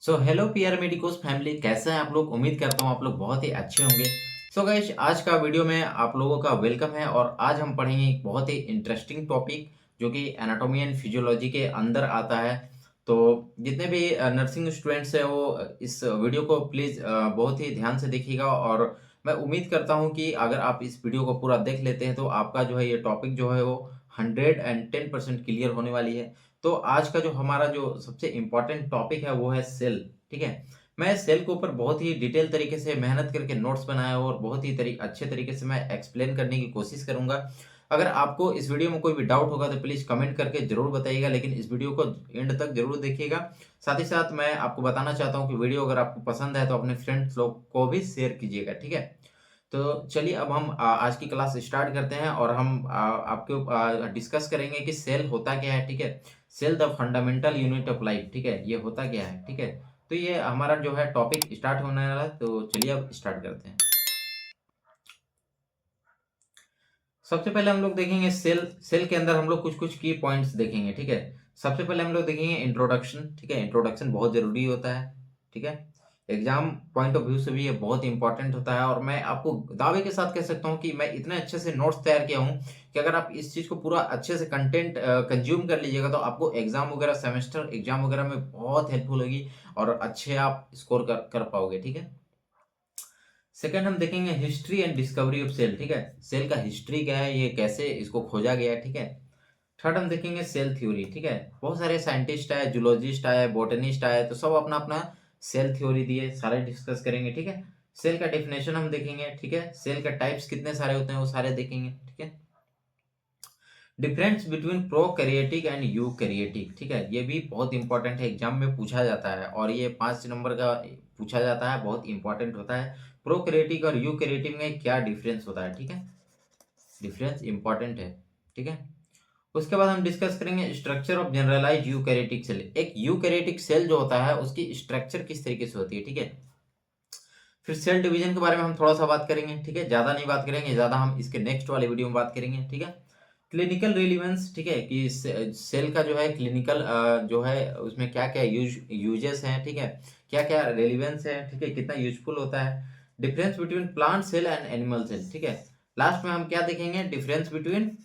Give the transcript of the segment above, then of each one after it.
So hello PR medicos family, कैसे हैं आप लोग। उम्मीद करता हूँ आप लोग बहुत ही अच्छे होंगे। सो गाइस, आज का वीडियो में आप लोगों का वेलकम है और आज हम पढ़ेंगे एक बहुत ही इंटरेस्टिंग टॉपिक जो कि एनाटॉमी एंड फिजियोलॉजी के अंदर आता है। तो जितने भी नर्सिंग स्टूडेंट्स हैं वो इस वीडियो को प्लीज़ बहुत ही ध्यान से देखिएगा और मैं उम्मीद करता हूँ कि अगर आप इस वीडियो को पूरा देख लेते हैं तो आपका जो है ये टॉपिक जो है वो 110% क्लियर होने वाली है। तो आज का जो हमारा जो सबसे इम्पोर्टेंट टॉपिक है वो है सेल। ठीक है। मैं सेल के ऊपर बहुत ही डिटेल तरीके से मेहनत करके नोट्स बनाया और बहुत ही अच्छे तरीके से मैं एक्सप्लेन करने की कोशिश करूंगा। अगर आपको इस वीडियो में कोई भी डाउट होगा तो प्लीज कमेंट करके जरूर बताइएगा, लेकिन इस वीडियो को एंड तक जरूर देखिएगा। साथ ही साथ मैं आपको बताना चाहता हूँ कि वीडियो अगर आपको पसंद है तो अपने फ्रेंड्स लोग को भी शेयर कीजिएगा। ठीक है। तो चलिए अब हम आज की क्लास स्टार्ट करते हैं और हम आपके डिस्कस करेंगे कि सेल होता क्या है। ठीक है। Cell the fundamental unit of life. ठीक है, ये होता क्या है। ठीक है। तो ये हमारा जो है टॉपिक स्टार्ट होने वाला है, तो चलिए अब स्टार्ट करते हैं। सबसे पहले हम लोग देखेंगे सेल। सेल के अंदर हम लोग कुछ कुछ की पॉइंट्स देखेंगे। ठीक है। सबसे पहले हम लोग देखेंगे इंट्रोडक्शन। ठीक है, इंट्रोडक्शन बहुत जरूरी होता है। ठीक है। एग्जाम पॉइंट ऑफ व्यू से भी ये बहुत इंपॉर्टेंट होता है और मैं आपको दावे के साथ कह सकता हूँ कि मैं इतने अच्छे से नोट्स तैयार किया हूँ कि अगर आप इस चीज को पूरा अच्छे से कंटेंट कंज्यूम कर लीजिएगा तो आपको एग्जाम वगैरह, सेमेस्टर एग्जाम वगैरह में बहुत हेल्पफुल होगी और अच्छे आप स्कोर कर पाओगे। ठीक है। सेकंड हम देखेंगे history and discovery of cell. ठीक है, सेल का हिस्ट्री क्या है, ये कैसे इसको खोजा गया है। ठीक है। थर्ड हम देखेंगे सेल थ्योरी। ठीक है, बहुत सारे साइंटिस्ट आए, जूलॉजिस्ट आए, बोटनिस्ट आए, तो सब अपना अपना सेल थ्योरी दिए, सारे डिस्कस करेंगे। ठीक है। सेल का डेफिनेशन हम देखेंगे। ठीक है। सेल का टाइप्स कितने सारे होते हैं वो सारे देखेंगे। ठीक है। Difference between prokaryotic and eukaryotic. ठीक है, ये भी बहुत इंपॉर्टेंट है, एग्जाम में पूछा जाता है और ये 5 नंबर का पूछा जाता है, बहुत इंपॉर्टेंट होता है। प्रोकैरियोटिक और यूकैरियोटिक में क्या डिफरेंस होता है। ठीक है, डिफरेंस इंपॉर्टेंट है। ठीक है। उसके बाद हम डिस्कस करेंगे structure of generalize eukaryotic cell. एक यूकैरियोटिक सेल जो होता है उसकी स्ट्रक्चर किस तरीके से होती है। ठीक है। फिर सेल डिवीजन के बारे में हम थोड़ा सा बात करेंगे। ठीक है, ज्यादा नहीं बात करेंगे, ज्यादा हम इसके नेक्स्ट वाले वीडियो में बात करेंगे। ठीक है। Clinical relevance. ठीक है, कि सेल का जो है क्लिनिकल जो है उसमें क्या क्या यूजेस हैं। ठीक है, क्या क्या रेलिवेंस है। ठीक है, कितना यूजफुल होता है। Difference between plant cell and animal cell. ठीक है, लास्ट में हम क्या देखेंगे, डिफरेंस बिटवीन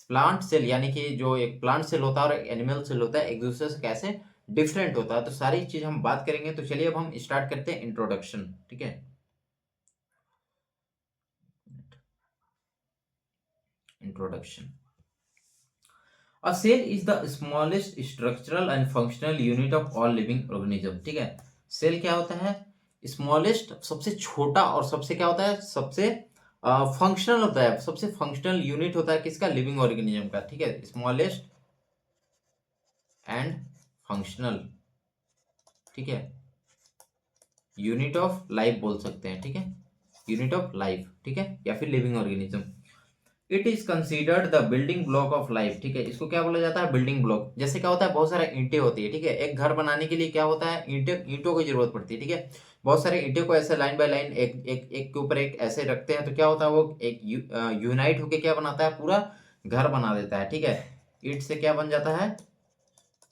प्लांट सेल, यानी कि जो एक प्लांट सेल होता है और एक एनिमल सेल होता है एक दूसरे से कैसे डिफरेंट होता है, तो सारी चीज हम बात करेंगे। तो चलिए अब हम स्टार्ट करते हैं इंट्रोडक्शन। ठीक है, introduction. A cell is the smallest structural and functional unit of all living organism। ठीक है, सेल क्या होता है, स्मॉलेस्ट सबसे छोटा और सबसे क्या होता है, सबसे फंक्शनल होता है, सबसे फंक्शनल यूनिट होता है किसका, लिविंग ऑर्गेनिज्म का। ठीक है, स्मॉलेस्ट एंड फंक्शनल। ठीक है, यूनिट ऑफ लाइफ बोल सकते हैं। ठीक है, यूनिट ऑफ लाइफ। ठीक है, या फिर living organism. It is considered the building block of life. ठीक है, इसको क्या बोला जाता है, बिल्डिंग ब्लॉक। जैसे क्या होता है, बहुत सारे ईंटें होती है। ठीक है, एक घर बनाने के लिए क्या होता है, ईंटों की जरूरत पड़ती है। ठीक है, बहुत सारे ईंटों को ऐसे लाइन बाय लाइन एक एक एक के ऊपर एक ऐसे रखते हैं तो क्या होता है, वो एक यूनाइट होके क्या बनाता है, पूरा घर बना देता है। ठीक है, ईंट से क्या बन जाता है,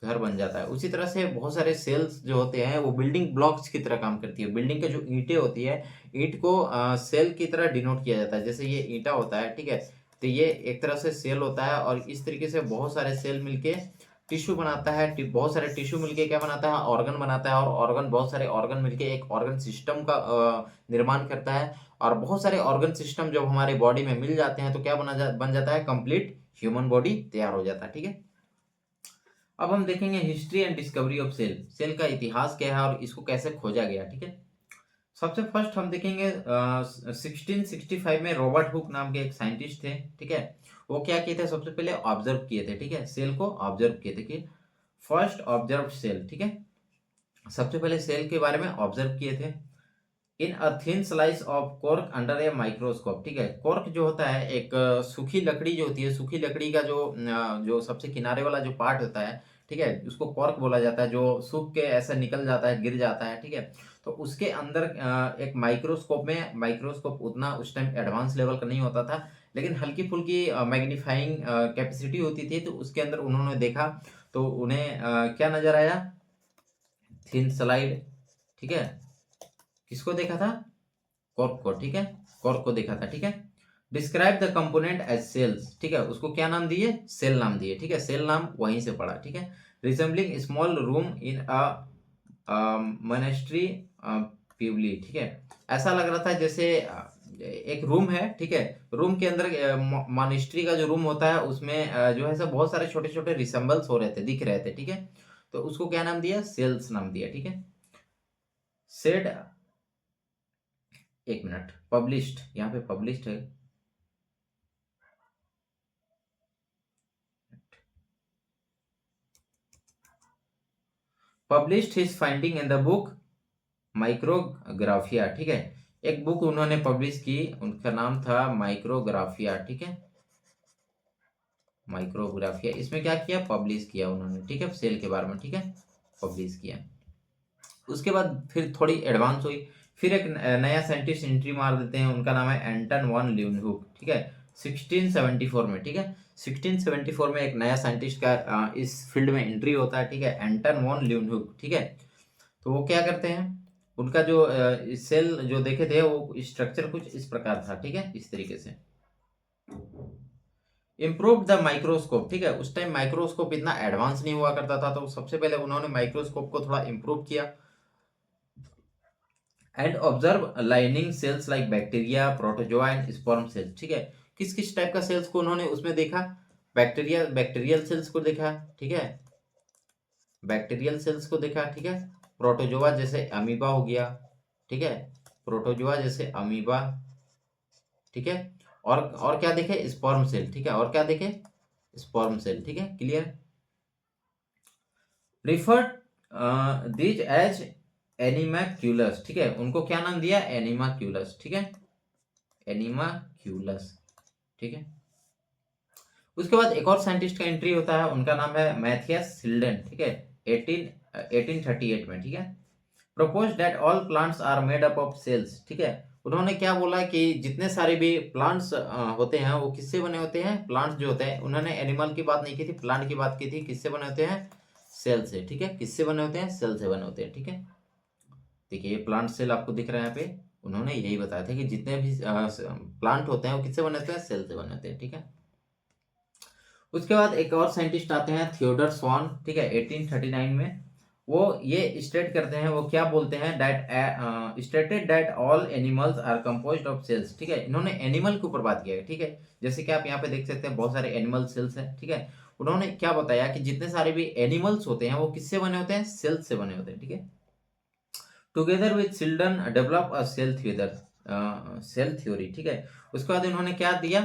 घर बन जाता है। उसी तरह से बहुत सारे सेल्स जो होते हैं वो बिल्डिंग ब्लॉक्स की तरह काम करती है। बिल्डिंग के जो ईंटें होती है, ईंट को सेल की तरह डिनोट किया जाता है। जैसे ये ईंटा होता है। ठीक है, तो ये एक तरह से सेल होता है और इस तरीके से बहुत सारे सेल मिलके टिश्यू बनाता है। बहुत सारे टिश्यू मिलके क्या बनाता है, ऑर्गन बनाता है और ऑर्गन, बहुत सारे ऑर्गन मिलके एक ऑर्गन सिस्टम का निर्माण करता है। और बहुत सारे ऑर्गन सिस्टम जब हमारे बॉडी में मिल जाते हैं तो क्या बन जाता है, कंप्लीट ह्यूमन बॉडी तैयार हो जाता है। ठीक है। अब हम देखेंगे history and discovery of cell. Cell का इतिहास क्या है और इसको कैसे खोजा गया। ठीक है, सबसे फर्स्ट हम देखेंगे 1665 में रॉबर्ट हुक नाम के एक साइंटिस्ट थे। ठीक है, वो क्या किए थे, सबसे पहले ऑब्जर्व किए थे। ठीक है, सेल को ऑब्जर्व किए थे कि फर्स्ट ऑब्जर्व सेल। ठीक है, सबसे पहले सेल के बारे में ऑब्जर्व किए थे in a thin slice of cork under a microscope. ठीक है, कॉर्क जो होता है एक सूखी लकड़ी जो होती है, सूखी लकड़ी का जो सबसे किनारे वाला जो पार्ट होता है। ठीक है, उसको कॉर्क बोला जाता है, जो सूख के ऐसा निकल जाता है, गिर जाता है। ठीक है, तो उसके अंदर एक माइक्रोस्कोप में, माइक्रोस्कोप उतना उस टाइम एडवांस लेवल का नहीं होता था, लेकिन हल्की फुल्की मैग्नीफाइंग कैपेसिटी होती थी, तो उसके अंदर उन्होंने देखा तो उन्हें क्या नजर आया, थिन स्लाइड, ठीक है। किसको देखा था? कॉर्क को, ठीक है, कॉर्क को देखा था, ठीक है। Describe the component as cells, ठीक है, उसको क्या नाम दिए? सेल नाम दिए, ठीक है, सेल नाम वहीं से पढ़ा, ठीक है। Resembling small room in a monastery प्यूबली, ठीक है, ऐसा लग रहा था जैसे एक रूम है, ठीक है, रूम के अंदर मॉनेस्ट्री का जो रूम होता है उसमें जो है सब बहुत सारे छोटे छोटे रिसेंबल्स हो रहे थे, दिख रहे थे, ठीक है। तो उसको क्या नाम दिया? सेल्स नाम दिया, ठीक है। सेड, एक मिनट, पब्लिश्ड, यहाँ पे पब्लिश्ड है, published his finding in the book Micrographia, ठीक है, एक बुक उन्होंने पब्लिश की, उनका नाम था माइक्रोग्राफिया, ठीक है, माइक्रोग्राफिया। इसमें क्या किया? पब्लिश किया उन्होंने, ठीक है, सेल के बारे में, ठीक है, पब्लिश किया। उसके बाद फिर थोड़ी एडवांस हुई, फिर एक नया साइंटिस्ट एंट्री मार देते हैं, उनका नाम है एंटन वन ल्यूनहुक, ठीक है, 1674 में, ठीक है, 1674 में एक नया साइंटिस्ट का इस फील्ड में एंट्री होता है, ठीक है, एंटन वन ल्यूनहुक, ठीक है। तो वो क्या करते हैं? उनका जो सेल जो देखे थे वो स्ट्रक्चर कुछ इस प्रकार था, ठीक है, इस तरीके से। इम्प्रूव द माइक्रोस्कोप, ठीक है, उस टाइम माइक्रोस्कोप इतना एडवांस नहीं हुआ करता था, तो सबसे पहले उन्होंने माइक्रोस्कोप को थोड़ा इम्प्रूव किया। And observe living cells like bacteria, protozoa and sperm cells, ठीक है, किस किस टाइप का सेल्स को उन्होंने उसमें देखा? बैक्टीरिया, बैक्टीरियल सेल्स को देखा, ठीक है, बैक्टीरियल सेल्स को देखा, ठीक है, प्रोटोजोआ जैसे अमीबा हो गया, ठीक है, प्रोटोजोआ जैसे अमीबा, ठीक है, और क्या देखे? स्पर्म सेल, ठीक है, और क्या देखे? स्पर्म सेल, ठीक है, क्लियर। रिफर दीज एज एनिमाक्यूलस, ठीक है, उनको क्या नाम दिया? एनिमाक्यूलस, ठीक है, एनिमाक्यूलस, ठीक है। उसके बाद एक और साइंटिस्ट का एंट्री होता है, उनका नाम है मैथियस सिल्डन, ठीक है, 1838 में, ठीक है। Propose that all plants are made up of cells, ठीक है, उन्होंने क्या बोला कि जितने सारे भी प्लांट्स होते हैं वो किससे बने होते हैं? प्लांट्स जो होते हैं, उन्होंने एनिमल की बात नहीं की थी, प्लांट की बात की थी, किससे बने होते हैं? सेल से, ठीक है, किससे बने होते हैं? सेल से बने होते हैं, ठीक है। देखिए ये प्लांट सेल आपको दिख रहा है यहाँ पे, उन्होंने यही बताया था कि जितने भी प्लांट होते हैं वो किससे बने होते हैं? सेल से बने होते हैं, ठीक है। उसके बाद एक और साइंटिस्ट आते हैं, थियोडर स्वान, ठीक है, 1839 में। वो ये स्टेट करते हैं, वो क्या बोलते हैं? That stated that all animals are composed of cells, ठीक है, इन्होंने एनिमल के ऊपर बात किया है, ठीक है, जैसे कि आप यहाँ पे देख सकते हैं बहुत सारे एनिमल सेल्स हैं, ठीक है। उन्होंने क्या बताया कि जितने सारे भी एनिमल्स होते हैं वो किससे बने होते हैं? सेल्स से बने होते हैं, ठीक है। Together with Schleiden develop a cell theory, cell theory, ठीक है। उसके बाद इन्होंने क्या दिया?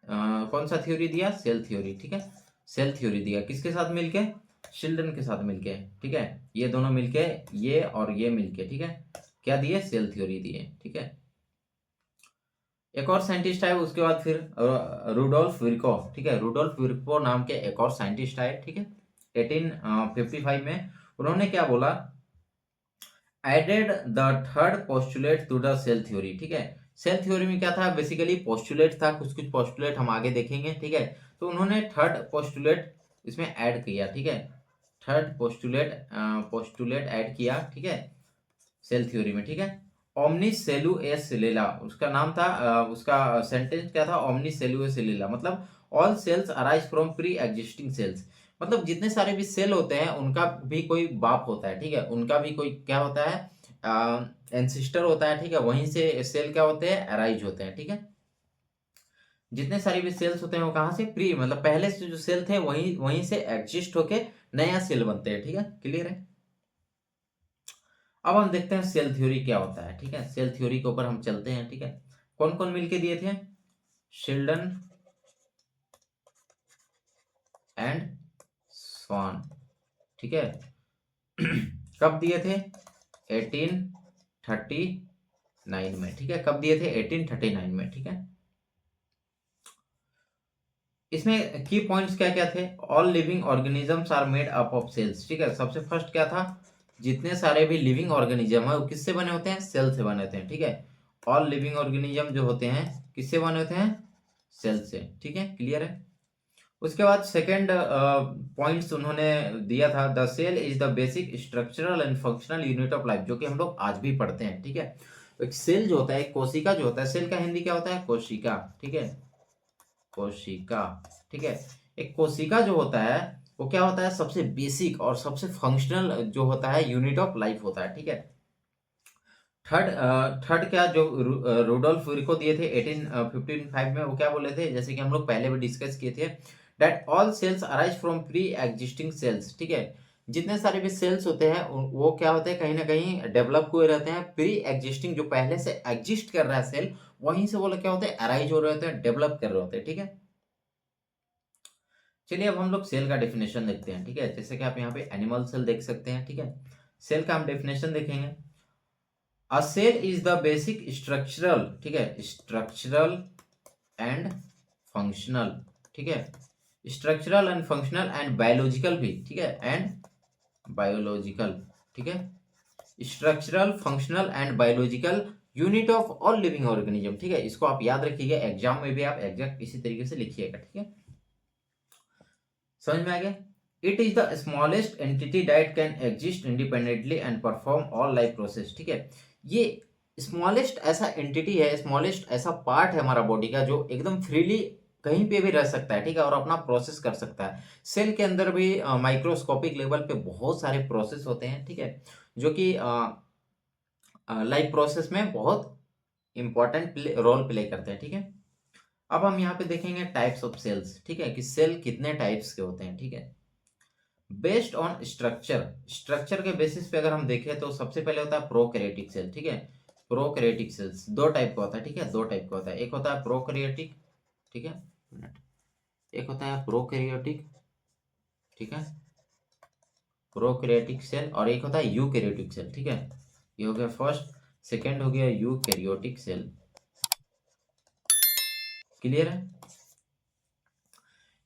कौन सा थ्योरी दिया? सेल थ्योरी, ठीक है, सेल थ्योरी दिया, किसके साथ मिलके? चिल्ड्रन के साथ मिलके, ठीक है, ये दोनों मिलके, ये और ये मिलके, ठीक है, क्या दिए? सेल थ्योरी दिए, ठीक है। एक और साइंटिस्ट आए उसके बाद फिर रूडोल्फ विर्को, ठीक है, रूडोल्फ विर्को नाम के एक और साइंटिस्ट आए, ठीक है, 1855 में। उन्होंने क्या बोला? Added the third postulate to the cell theory, ठीक है, सेल थ्योरी में क्या था? बेसिकली पोस्टुलेट था, कुछ कुछ पोस्टुलेट हम आगे देखेंगे, ठीक है। तो उन्होंने थर्ड पोस्टुलेट इसमें ऐड किया, ठीक है, थर्ड पोस्टुलेट ऐड किया, ठीक है, सेल थ्योरी में, ठीक है। ओमनी सेलु ए सिलेला उसका नाम था, उसका सेंटेंस क्या था? ओमनी सेलु ए सिलेला, मतलब all cells arise from pre existing cells, मतलब जितने सारे भी सेल होते हैं उनका भी कोई बाप होता है, ठीक है, उनका भी कोई क्या होता है? एंसिस्टर होता है, ठीक है, वहीं से सेल क्या होते हैं? अराइज होते हैं, ठीक है। जितने सारे भी सेल्स होते हैं वो कहाँ से? प्री, मतलब पहले से जो सेल थे वहीं वहीं से एग्जिस्ट होके नया सेल बनते हैं, ठीक है, क्लियर है। अब हम देखते हैं सेल थ्योरी क्या होता है, ठीक है, सेल थ्योरी के ऊपर हम चलते हैं, ठीक है। कौन कौन मिलके दिए थे? शिल्डन एंड स्वान, ठीक है, कब दिए थे? 1839 में, ठीक है, कब दिए थे? 1839 में, ठीक है। इसमें की पॉइंट्स क्या क्या थे? All living organisms are made up of cells, ठीक है, सबसे फर्स्ट क्या था? जितने सारे भी लिविंग ऑर्गेनिज्म है वो किससे बने होते हैं? सेल से बने होते हैं, ठीक है, ऑल लिविंग ऑर्गेनिज्म जो होते हैं किससे बने होते हैं? सेल से, ठीक है, क्लियर है। उसके बाद सेकंड पॉइंट्स उन्होंने दिया था, the cell is the basic structural and functional unit of life, जो कि हम लोग आज भी पढ़ते हैं, ठीक है। तो एक सेल जो होता है, एक कोशिका जो होता है, सेल का हिंदी क्या होता है, कोशिका, ठीक है, कोशिका, ठीक है। एक कोशिका जो होता है वो क्या होता है, सबसे बेसिक और सबसे फंक्शनल जो होता है यूनिट ऑफ लाइफ होता है, ठीक है। थर्ड क्या जो रूडोल्फ विर्को दिए थे 1855 में, वो क्या बोले थे, जैसे कि हम लोग पहले भी डिस्कस किए थे, that all cells arise from pre existing cells, ठीक है। जितने सारे भी सेल्स होते हैं वो क्या होते हैं, कहीं ना कहीं डेवलप हुए रहते हैं, प्री एग्जिस्टिंग जो पहले से एग्जिस्ट कर रहा है सेल, वहीं से वो लोग क्या होते हैं, अराइज हो रहे होते हैं, डेवलप कर रहे होते हैं, ठीक है। चलिए अब हम लोग सेल का डेफिनेशन देखते हैं, ठीक है। जैसे कि आप यहाँ पे एनिमल सेल देख सकते हैं, ठीक है। सेल का हम डेफिनेशन देखेंगे, a cell is the basic structural, ठीक है, स्ट्रक्चरल एंड फंक्शनल, ठीक है, structural and functional and biological भी, ठीक है, एंड बायोलॉजिकल, ठीक है, structural functional and biological unit of all living organism, ठीक है। इसको आप याद रखिएगा, एग्जाम में भी आप एग्जैक्ट इसी तरीके से लिखिएगा, ठीक है। समझ में आ गया। It is the smallest entity that can exist independently and perform all life process, ठीक है। ये स्मॉलेस्ट ऐसा एंटिटी है, स्मॉलेस्ट ऐसा पार्ट है हमारा बॉडी का जो एकदम फ्रीली कहीं पे भी रह सकता है, ठीक है, और अपना प्रोसेस कर सकता है। सेल के अंदर भी माइक्रोस्कोपिक लेवल पे बहुत सारे प्रोसेस होते हैं, ठीक है, जो कि लाइफ प्रोसेस में बहुत इंपॉर्टेंट रोल प्ले करते हैं, ठीक है। अब हम यहाँ पे देखेंगे टाइप्स ऑफ सेल्स, ठीक है, कि सेल कितने टाइप्स के होते हैं, ठीक है। बेस्ड ऑन स्ट्रक्चर, स्ट्रक्चर के बेसिस पे अगर हम देखें तो सबसे पहले होता है प्रोकैरियोटिक सेल, ठीक है। प्रोकैरियोटिक सेल्स दो टाइप का होता है, ठीक है, दो टाइप का होता है, एक होता है प्रोकैरियोटिक, ठीक है, एक होता है प्रोकैरियोटिक, ठीक है, प्रोकैरियोटिक सेल, और एक होता है यूकैरियोटिक सेल, ठीक है। ये हो गया फर्स्ट, सेकेंड हो गया यूकैरियोटिक सेल, क्लियर है।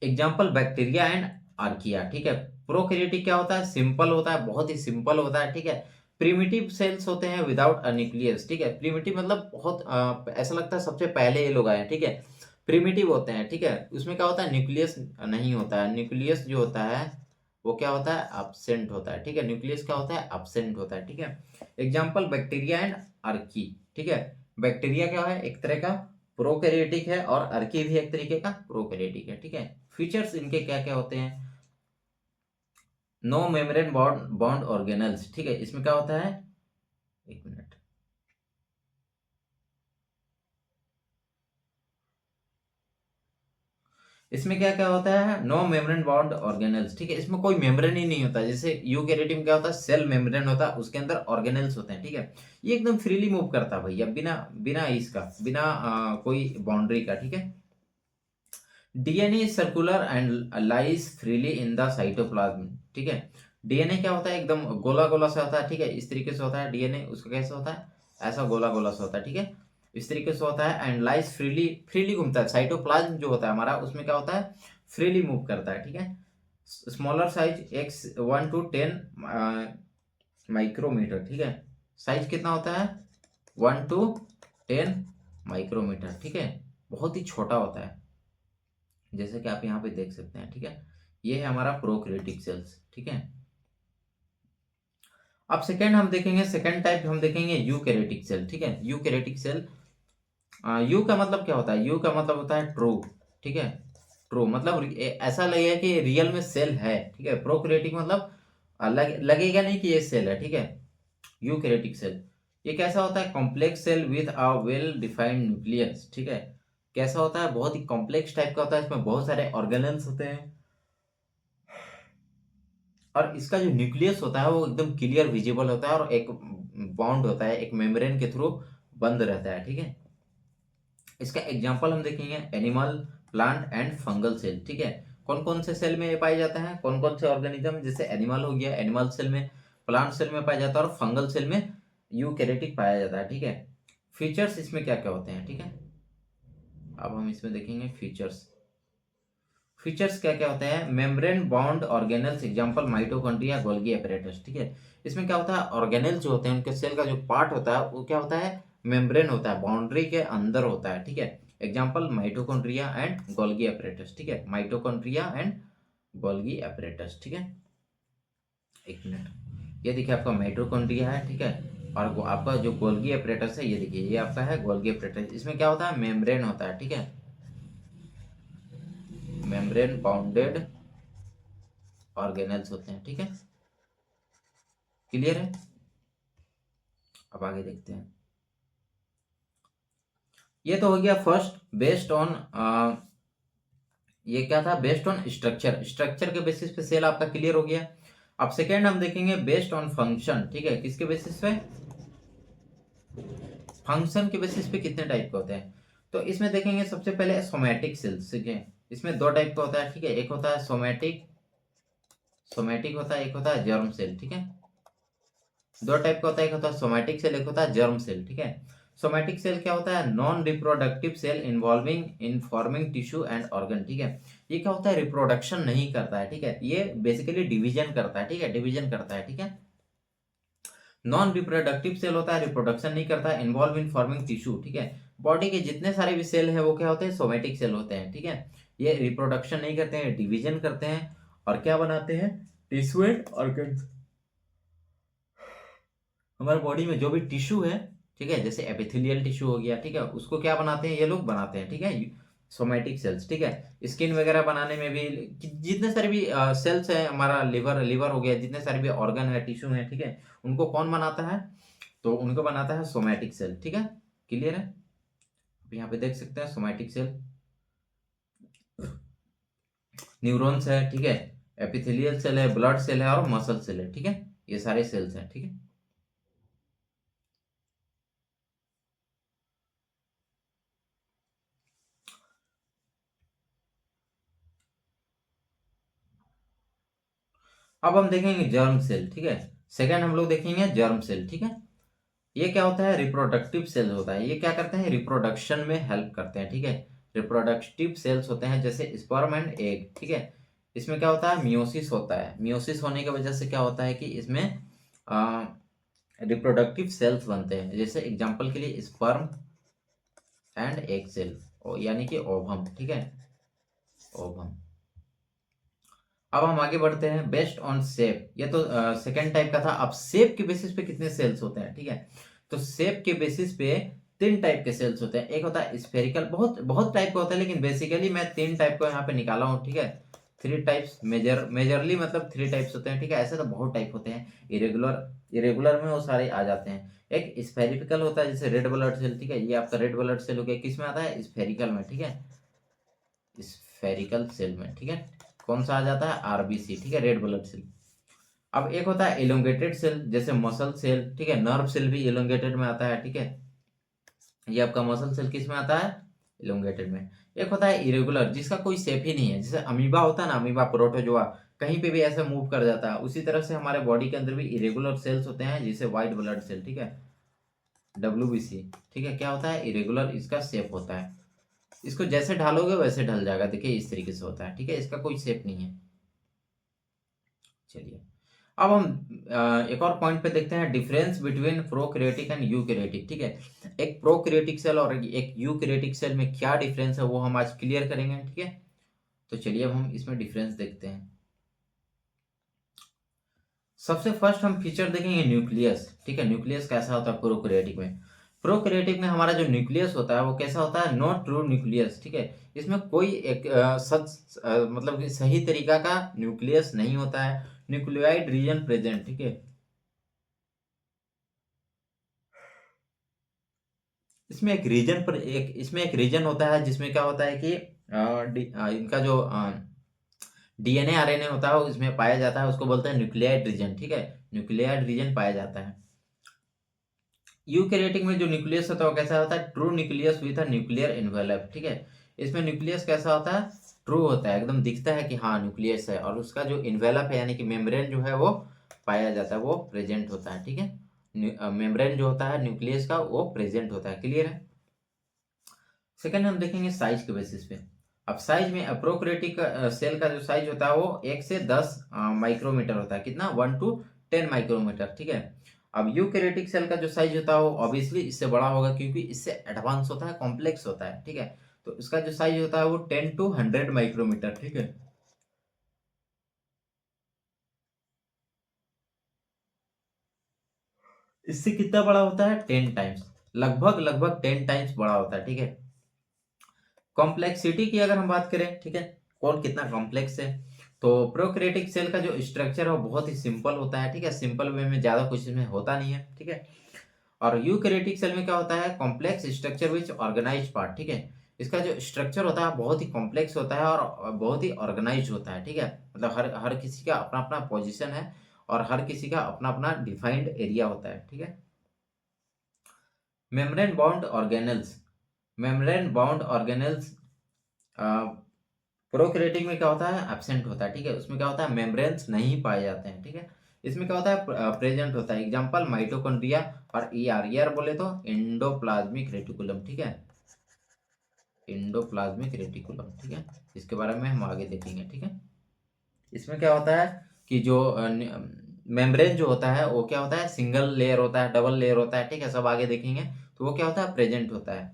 एग्जाम्पल बैक्टीरिया एंड आर्किया, ठीक है। प्रोकैरियोटिक क्या होता है, सिंपल होता है, बहुत ही सिंपल होता है, ठीक है। प्रिमिटिव सेल्स होते हैं विदाउट अ न्यूक्लियस, ठीक है। प्रिमिटिव मतलब बहुत ऐसा लगता है सबसे पहले ये लोग आए हैं, ठीक है। प्रिमिटिव होते हैं, ठीक है, उसमें क्या होता है, न्यूक्लियस नहीं होता है, न्यूक्लियस जो होता है वो क्या होता है, एब्सेंट होता है, ठीक है। न्यूक्लियस क्या होता है, एब्सेंट होता है, ठीक है। एग्जाम्पल बैक्टीरिया एंड आर्की, ठीक है। बैक्टीरिया क्या है, एक तरह का प्रोकैरियोटिक है, और अर्की भी एक तरीके का प्रोकैरियोटिक है, ठीक है। फीचर्स इनके क्या क्या होते हैं, no membrane bond bond organelles, ठीक है, इसमें क्या होता है, एक मिनट, इसमें क्या क्या होता है, नो मेम्ब्रेन बॉन्ड ऑर्गेनल्स, ठीक है, इसमें कोई मेम्ब्रेन ही नहीं होता। जैसे यूकैरियोटिक में क्या होता है, सेल मेम्ब्रेन होता है, उसके अंदर ऑर्गेनल्स होते हैं, ठीक है। ये एकदम फ्रीली मूव करता है भैया, बिना बिना इसका, बिना कोई बाउंड्री का, ठीक है। DNA circular and lies freely in the cytoplasm, ठीक है। डीएनए क्या होता है, एकदम गोला गोला सा होता है, ठीक है, इस तरीके से होता है डीएनए, उसका कैसे होता है, ऐसा गोला गोला सा होता है, ठीक है, इस तरीके से होता है, एंड लाइज फ्रीली, फ्रीली घूमता है। साइटोप्लाज्म जो होता है हमारा, उसमें क्या होता है, फ्रीली मूव करता है, ठीक है। Smaller size ex 1 to 10 micrometre, ठीक है, साइज कितना होता है, 1 to 10 माइक्रोमीटर, ठीक है, बहुत ही छोटा होता है, जैसे कि आप यहाँ पे देख सकते हैं, ठीक है। ये है हमारा प्रोकैरियोटिक सेल्स, ठीक है। अब सेकेंड हम देखेंगे, सेकेंड टाइप हम देखेंगे यूकैरियोटिक सेल, ठीक है। यूकैरियोटिक सेल, यू का मतलब क्या होता है, यू का मतलब होता है ट्रू, ठीक है, ट्रू मतलब ऐसा लगेगा कि रियल में सेल है, ठीक है। प्रोकैरियोटिक मतलब लगेगा नहीं कि ये सेल है, ठीक है। यूकैरियोटिक सेल ये कैसा होता है, complex cell with a well defined nucleus, ठीक है। कैसा होता है, बहुत ही कॉम्प्लेक्स टाइप का होता है, इसमें बहुत सारे ऑर्गेनल्स होते हैं, और इसका जो न्यूक्लियस होता है वो एकदम क्लियर विजिबल होता है, और एक बॉन्ड होता है, एक मेम्ब्रेन के थ्रू बंद रहता है, ठीक है। इसका एग्जांपल हम देखेंगे, animal, plant and fungal cell, ठीक है। कौन कौन से सेल में ये पाए जाते हैं, कौन कौन से ऑर्गेनिज्म, जैसे एनिमल हो गया, एनिमल सेल में, प्लांट सेल में पाया जाता है, और फंगल सेल में यूकैरियोटिक पाया जाता है, ठीक है। फीचर्स इसमें क्या क्या होते हैं, ठीक है। अब हम इसमें देखेंगे फीचर्स, फीचर्स क्या क्या होते हैं, membrane bound organelles, example mitochondria, Golgi apparatus, ठीक है। इसमें क्या होता है, ऑर्गेनल्स जो होते हैं उनके सेल का जो पार्ट होता है वो क्या होता है, मेम्ब्रेन होता है, बाउंड्री के अंदर होता है, ठीक है। Example mitochondria and Golgi apparatus, ठीक है, माइटोकॉन्ड्रिया एंड गोल्गी एपरेटस, ठीक है। एक मिनट, ये देखिए आपका माइटोकॉन्ड्रिया है, ठीक है, और आपका जो गोल्गी एपरेटस है ये देखिए, ये आपका है गोल्गी एपरेटस। इसमें क्या होता है, मेम्ब्रेन होता है, ठीक है, मेम्ब्रेन बाउंडेड ऑर्गेनेल्स होते हैं, ठीक है, क्लियर है। अब आगे देखते हैं। ये तो हो गया फर्स्ट, बेस्ड ऑन ये क्या था, बेस्ड ऑन स्ट्रक्चर, स्ट्रक्चर के बेसिस पे सेल आपका क्लियर हो गया। अब सेकेंड हम देखेंगे बेस्ड ऑन फंक्शन, ठीक है, किसके बेसिस पे, फंक्शन के बेसिस पे कितने टाइप के होते हैं। तो इसमें देखेंगे सबसे पहले सोमैटिक सेल्स, ठीक है, इसमें दो टाइप का होता है, ठीक है, एक होता है सोमैटिक, सोमैटिक होता है, एक होता है जर्म सेल, ठीक है, दो टाइप का होता है, एक होता है सोमैटिक सेल, एक होता है जर्म सेल, ठीक है। सोमैटिक सेल क्या होता है, non reproductive cell involving in forming tissue and organ, ठीक है। ये क्या होता है, रिप्रोडक्शन नहीं करता है, ठीक है, ये बेसिकली डिवीजन करता है, ठीक है, डिवीजन करता है, ठीक है। नॉन रिप्रोडक्टिव सेल होता है, रिप्रोडक्शन नहीं करता है, इन्वॉल्व इन फॉर्मिंग टिश्यू, ठीक है। बॉडी के जितने सारे भी सेल है वो क्या होते हैं, सोमैटिक सेल होते हैं, ठीक है। ये रिप्रोडक्शन नहीं करते हैं, डिवीजन करते हैं, और क्या बनाते हैं, टिश्यू एंड ऑर्गन। हमारे बॉडी में जो भी टिश्यू है, ठीक है, जैसे एपिथेलियल टिश्यू हो गया, ठीक है, उसको क्या बनाते हैं, ये लोग बनाते हैं, ठीक है, सोमैटिक सेल्स, ठीक है। स्किन वगैरह बनाने में भी जितने सारे भी सेल्स है, हमारा लिवर, लिवर हो गया, जितने सारे भी ऑर्गन है, टिश्यू है, ठीक है, उनको कौन बनाता है, तो उनको बनाता है सोमैटिक सेल, ठीक है, क्लियर है। अब यहाँ पे देख सकते हैं सोमैटिक सेल, न्यूरॉन्स है, ठीक है, एपिथेलियल सेल है, ब्लड सेल है और मसल सेल है, ठीक है, ये सारे सेल्स हैं, ठीक है। अब हम देखेंगे जर्म सेल, ठीक है, सेकंड हम लोग देखेंगे जर्म सेल, ठीक है। ये क्या होता है, रिप्रोडक्टिव सेल होता है, ये क्या करते हैं, रिप्रोडक्शन में हेल्प करते हैं, ठीक है। रिप्रोडक्टिव सेल्स होते हैं जैसे स्पर्म एंड एग, ठीक है। इसमें क्या होता है, मियोसिस होता है, मियोसिस होने की वजह से क्या होता है कि इसमें रिप्रोडक्टिव सेल्स बनते हैं, जैसे एग्जांपल के लिए स्पर्म एंड एग सेल, यानी कि ओवम, ठीक है, ओवम। अब हम आगे बढ़ते हैं, बेस्ड ऑन शेप, ये तो सेकेंड टाइप का था। अब शेप के बेसिस पे कितने सेल्स होते हैं, ठीक है, तो शेप के बेसिस पे तीन टाइप के सेल्स होते हैं। एक होता है स्फेरिकल, बहुत बहुत टाइप का होता है, लेकिन बेसिकली मैं तीन टाइप को यहाँ पे निकाला हूँ, ठीक है, थ्री टाइप्स, मेजरली मतलब थ्री टाइप्स होते हैं, ठीक है, ऐसे तो बहुत टाइप होते हैं, इरेगुलर, इरेगुलर में वो सारे आ जाते हैं। एक स्फेरिकल होता है जैसे रेड ब्लड सेल, ठीक है, ये आपका रेड ब्लड सेल हो गया, किस में आता है, स्फेरिकल में, ठीक है, स्फेरिकल सेल में, ठीक है, कौन सा आ जाता है, आरबीसी, ठीक है, रेड ब्लड सेल। अब एक होता है इलोंगेटेड सेल, जैसे मसल सेल, ठीक है, नर्व सेल भी इलोंगेटेड में आता है, ठीक है, ये आपका मसल सेल किस में आता है, इलोंगेटेड में। एक होता है इरेगुलर, जिसका कोई शेप ही नहीं है, जैसे अमीबा होता है ना, अमीबा प्रोटोजोआ, कहीं पे भी ऐसे मूव कर जाता है, उसी तरह से हमारे बॉडी के अंदर भी इरेगुलर सेल्स होते हैं, जिसे व्हाइट ब्लड सेल, ठीक है, डब्ल्यूबीसी, ठीक है, क्या होता है, इरेगुलर, इसका शेप होता है, इसको जैसे ढालोगे वैसे ढल जाएगा, देखिए इस तरीके से होता है, ठीक है, इसका कोई शेप नहीं है। चलिए, अब हम एक और पॉइंट पे देखते हैं, difference between prokaryotic and eukaryotic, ठीक है। एक प्रोकैरियोटिक सेल और एक यूकैरियोटिक सेल में क्या डिफरेंस है वो हम आज क्लियर करेंगे, ठीक है। तो चलिए अब हम इसमें डिफरेंस देखते हैं। सबसे फर्स्ट हम फीचर देखेंगे न्यूक्लियस, ठीक है, न्यूक्लियस कैसा होता है प्रोकैरियोटिक में। प्रोकैरियोटिक में हमारा जो न्यूक्लियस होता है वो कैसा होता है, नॉट ट्रू न्यूक्लियस, ठीक है, इसमें कोई एक मतलब कि सही तरीका का न्यूक्लियस नहीं होता है, न्यूक्लियोइड रीजन प्रेजेंट, ठीक है। इसमें एक रीजन पर एक इसमें एक रीजन होता है जिसमें क्या होता है कि इनका जो डीएनए आरएनए होता है वो इसमें पाया जाता है, उसको बोलते हैं न्यूक्लियाइड रीजन, ठीक है, न्यूक्लियाइड रीजन पाया जाता है। यूकैरियोटिक में जो न्यूक्लियस होता है वो कैसा होता है, true nucleus with a nuclear envelope, ठीक है। इसमें न्यूक्लियस कैसा होता है, ट्रू होता है, एकदम दिखता है कि हाँ न्यूक्लियस है, और उसका जो इन्वेलप है यानी कि मेम्ब्रेन जो है वो पाया जाता है, वो प्रेजेंट होता है, ठीक है, मेम्ब्रेन जो होता है न्यूक्लियस का वो प्रेजेंट होता है, क्लियर है। सेकंड हम देखेंगे साइज के बेसिस पे। अब साइज में प्रोकैरियोटिक सेल का जो साइज होता है वो 1 से 10 माइक्रोमीटर होता है, कितना, 1 to 10 माइक्रोमीटर, ठीक है। अब यूकैरियोटिक सेल का जो साइज होता है वो ऑब्वियसली इससे बड़ा होगा, क्योंकि इससे एडवांस होता है, कॉम्प्लेक्स होता है, ठीक है। तो इसका जो साइज होता है वो 10 to 100 माइक्रोमीटर, ठीक है। इससे कितना बड़ा होता है, 10 टाइम्स, लगभग लगभग 10 टाइम्स बड़ा होता है, ठीक है। कॉम्प्लेक्सिटी की अगर हम बात करें, ठीक है, कौन कितना कॉम्प्लेक्स है, तो प्रोकैरियोटिक सेल का जो स्ट्रक्चर है वो बहुत ही सिंपल होता है, ठीक है। सिंपल वे में ज्यादा कुछ इसमें होता नहीं है, ठीक है। और यूकैरियोटिक सेल में क्या होता है, complex structure which organize part, ठीक है। इसका जो स्ट्रक्चर होता है बहुत ही कॉम्प्लेक्स होता है और बहुत ही ऑर्गेनाइज होता है, ठीक है। मतलब हर हर किसी का अपना अपना पोजीशन है और हर किसी का अपना अपना डिफाइंड एरिया होता है, ठीक है। Membrane bound organelles, membrane bound organelles prokaryotic में क्या होता है, एब्सेंट होता है, ठीक है। उसमें क्या होता है, मेम्ब्रेन्स नहीं पाए जाते हैं, ठीक है। इसमें क्या होता है, प्रेजेंट होता है। एग्जांपल माइटोकॉन्ड्रिया और ईआर, ईआर बोले तो एंडोप्लाज्मिक रेटिकुलम, ठीक है, एंडोप्लाज्मिक रेटिकुलम, ठीक है। इसके बारे में हम आगे देखेंगे, ठीक है। इसमें क्या होता है कि जो मेम्ब्रेन जो होता है वो क्या होता है, सिंगल लेयर होता है, डबल लेयर होता है, ठीक है, सब आगे देखेंगे। तो वो क्या होता है, प्रेजेंट होता है।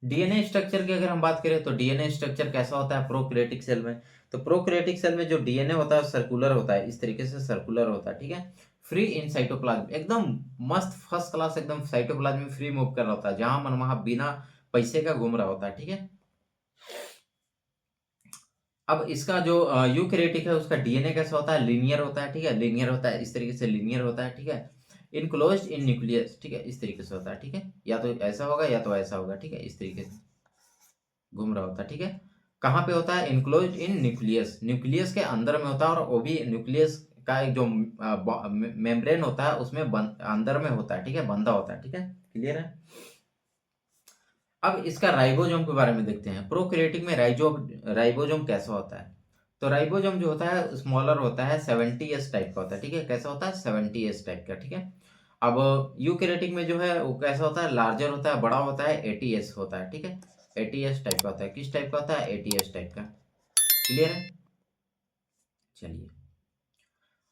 डीएनए स्ट्रक्चर की अगर हम बात करें तो डीएनए स्ट्रक्चर कैसा होता है प्रोकैरियोटिक सेल में, तो प्रोकैरियोटिक सेल में जो डीएनए होता है सर्कुलर होता है, इस तरीके से सर्कुलर होता है, ठीक है। फ्री इन साइटोप्लाज्म, एकदम मस्त फर्स्ट क्लास, एकदम साइटोप्लाज्म में फ्री मूव कर रहा होता है, जहां मन वहां बिना पैसे का घूम रहा होता है, ठीक है। अब इसका जो यूकैरियोटिक है उसका डीएनए कैसा होता है, लीनियर होता है, ठीक है, लीनियर होता है, इस तरीके से लीनियर होता है, ठीक है। इनक्लोज्ड इन न्यूक्लियस, ठीक है, इस तरीके से होता है, ठीक है। या तो ऐसा होगा या तो ऐसा होगा, ठीक है, इस तरीके से घूम रहा होता है, ठीक है। कहाँ पे होता है, इनक्लोज इन न्यूक्लियस, न्यूक्लियस के अंदर में होता है, और वो भी न्यूक्लियस का एक जो मेम्ब्रेन होता है उसमें अंदर में होता है, ठीक है, बंधा होता है, ठीक है, क्लियर है। अब इसका राइबोसोम के बारे में देखते हैं। प्रोकैरियोटिक में राइबोसोम कैसा होता है, तो राइबोसोम जो होता है स्मॉलर होता है, 70s टाइप का होता है, ठीक है। कैसा होता है, 70s टाइप का, ठीक है। अब यूकैरियोटिक में जो है वो कैसा होता है, लार्जर होता है, बड़ा होता है, 80s होता है, ठीक है। 80s टाइप का होता है, किस टाइप का होता है, 80s टाइप का, क्लियर है। चलिए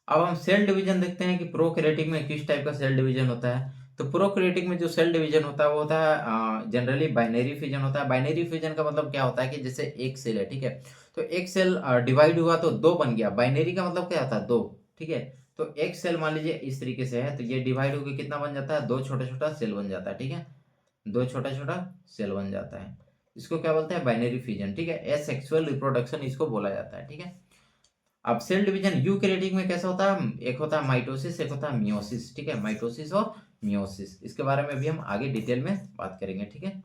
अब हम सेल डिवीजन देखते हैं कि प्रोकैरियोटिक में किस टाइप का सेल डिवीजन होता है। तो प्रोकैरियोटिक में जो सेल डिवीजन होता है वो होता है जनरली बाइनरी फिजन होता है। बाइनरी फिजन का मतलब क्या होता है कि जैसे एक सेल है, ठीक है, तो एक सेल डिवाइड हुआ तो दो बन गया। बाइनरी का मतलब क्या होता है, दो, ठीक है। तो एक सेल मान लीजिए इस तरीके से है, तो ये डिवाइड होकर कितना बन जाता है, दो छोटा छोटा सेल बन जाता है, ठीक है, दो छोटा छोटा सेल बन जाता है। इसको क्या बोलते हैं, बाइनरी फिजन, ठीक है। एसेक्सुअल रिप्रोडक्शन इसको बोला जाता है, ठीक है। अब सेल डिवीजन यूकैरियोटिक में कैसा होता है, एक होता है माइटोसिस, एक होता है मियोसिस, ठीक है, माइटोसिस और मियोसिस, इसके बारे में भी हम आगे डिटेल में बात करेंगे, ठीक है।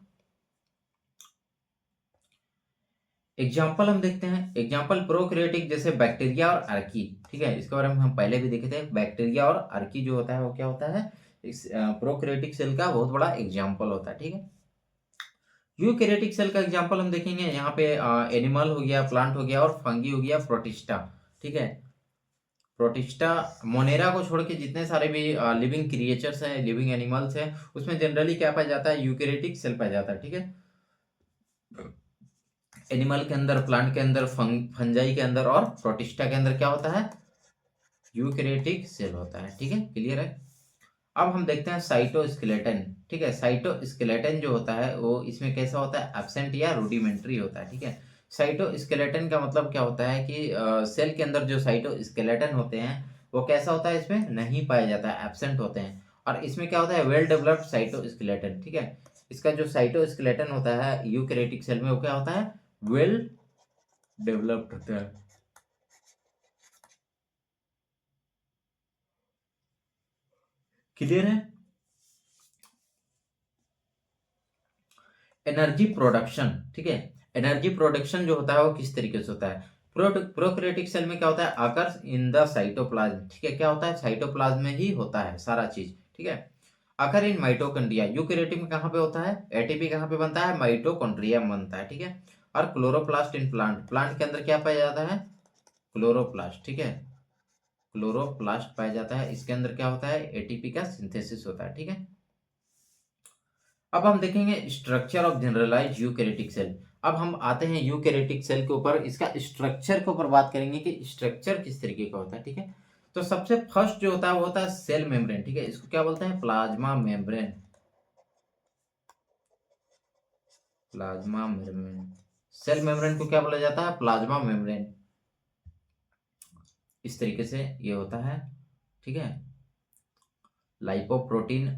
एग्जाम्पल हम देखते हैं। एग्जाम्पल प्रोकैरियोटिक जैसे बैक्टीरिया और अर्की, ठीक है, इसके बारे में हम पहले भी देखे थे। बैक्टीरिया और अर्की जो होता है वो क्या होता है, इस प्रोकैरियोटिक सेल का बहुत बड़ा एग्जाम्पल होता है, ठीक है। यूकैरियोटिक सेल का एग्जाम्पल हम देखेंगे यहाँ पे, एनिमल हो गया, प्लांट हो गया और फंगी हो गया, प्रोटिस्टा, ठीक है। प्रोटिस्टा, मोनेरा को छोड़ के जितने सारे भी लिविंग क्रिएचर्स हैं, लिविंग एनिमल्स हैं, उसमें जनरली क्या पाया जाता है, यूकैरियोटिक सेल पाया जाता है, ठीक है। एनिमल के अंदर, प्लांट के अंदर, फंजाई के अंदर और प्रोटिस्टा के अंदर क्या होता है, यूकैरियोटिक सेल होता है, ठीक है, क्लियर है। अब हम देखते हैं साइटोस्केलेटन, ठीक है। साइटोस्केलेटन जो होता है वो इसमें कैसा होता है, एब्सेंट या रूडिमेंट्री होता है, ठीक है। साइटोस्केलेटन का मतलब क्या होता है कि सेल के अंदर जो साइटोस्केलेटन होते हैं वो कैसा होता है, इसमें नहीं पाया जाता है, एब्सेंट होते हैं। और इसमें क्या होता है, वेल डेवलप्ड साइटोस्केलेटन, ठीक है। इसका जो साइटोस्केलेटन होता है यूकैरियोटिक सेल में वो क्या होता है, वेल डेवलप्ड होता है, क्लियर है। एनर्जी प्रोडक्शन, ठीक है। एनर्जी प्रोडक्शन जो होता है वो किस तरीके से होता है, प्रोकैरियोटिक सेल में क्या होता है, आकर्स इन द साइटोप्लाज्म, ठीक है, क्या होता है, साइटोप्लाज्म में ही होता है सारा चीज, ठीक है। आकर इन माइटोकॉन्ड्रिया, यूकैरियोटिक में कहाँ पे होता है, एटीपी कहाँ पे बनता है, माइटोकॉन्ड्रिया में बनता है, ठीक है। और क्लोरोप्लास्ट इन प्लांट, प्लांट के अंदर क्या पाया जाता है, क्लोरोप्लास्ट, ठीक है, क्लोरोप्लास्ट पाया जाता है। इसके अंदर क्या होता है, एटीपी का सिंथेसिस होता है, ठीक है। अब हम देखेंगे structure of generalize eukaryotic cell. अब हम आते हैं यूकैरियोटिक सेल के ऊपर, इसका स्ट्रक्चर के ऊपर बात करेंगे कि स्ट्रक्चर किस तरीके का होता है, ठीक है। तो सबसे फर्स्ट जो होता है वो होता है सेल मेम्ब्रेन, ठीक है, इसको क्या बोलते हैं, plasma membrane, plasma membrane. Cell membrane को क्या बोला जाता है? Plasma membrane. इस तरीके से ये होता है, ठीक है। लाइपोप्रोटीन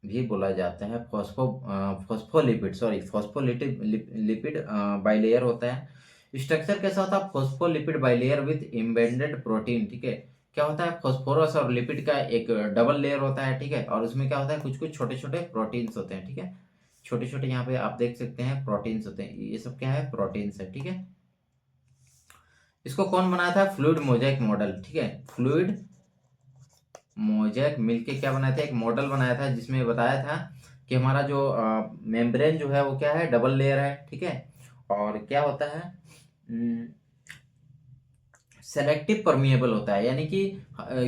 भी बोला जाता है। Phospholipid, sorry, phospholipid lipid bilayer होता है। स्ट्रक्चर कैसा होता है? Phospholipid bilayer with embedded protein, ठीक है। क्या होता है? फॉस्फोरस और लिपिड का एक डबल लेयर होता है, ठीक है। और उसमें क्या होता है? कुछ कुछ छोटे छोटे प्रोटीन्स होते हैं, ठीक है। छोटे छोटे यहाँ पे आप देख सकते हैं प्रोटीन्स होते हैं, ये सब क्या है? प्रोटीन्स है, ठीक है। इसको कौन बनाया था? फ्लूइड मोज़ेक मॉडल, ठीक है। फ्लूइड मोज़ेक मिलके क्या बनाया था? एक मॉडल बनाया था जिसमें बताया था कि हमारा जो मेम्ब्रेन जो है वो क्या है? डबल लेयर है, ठीक है। और क्या होता है? सेलेक्टिव परमिएबल होता है, यानी कि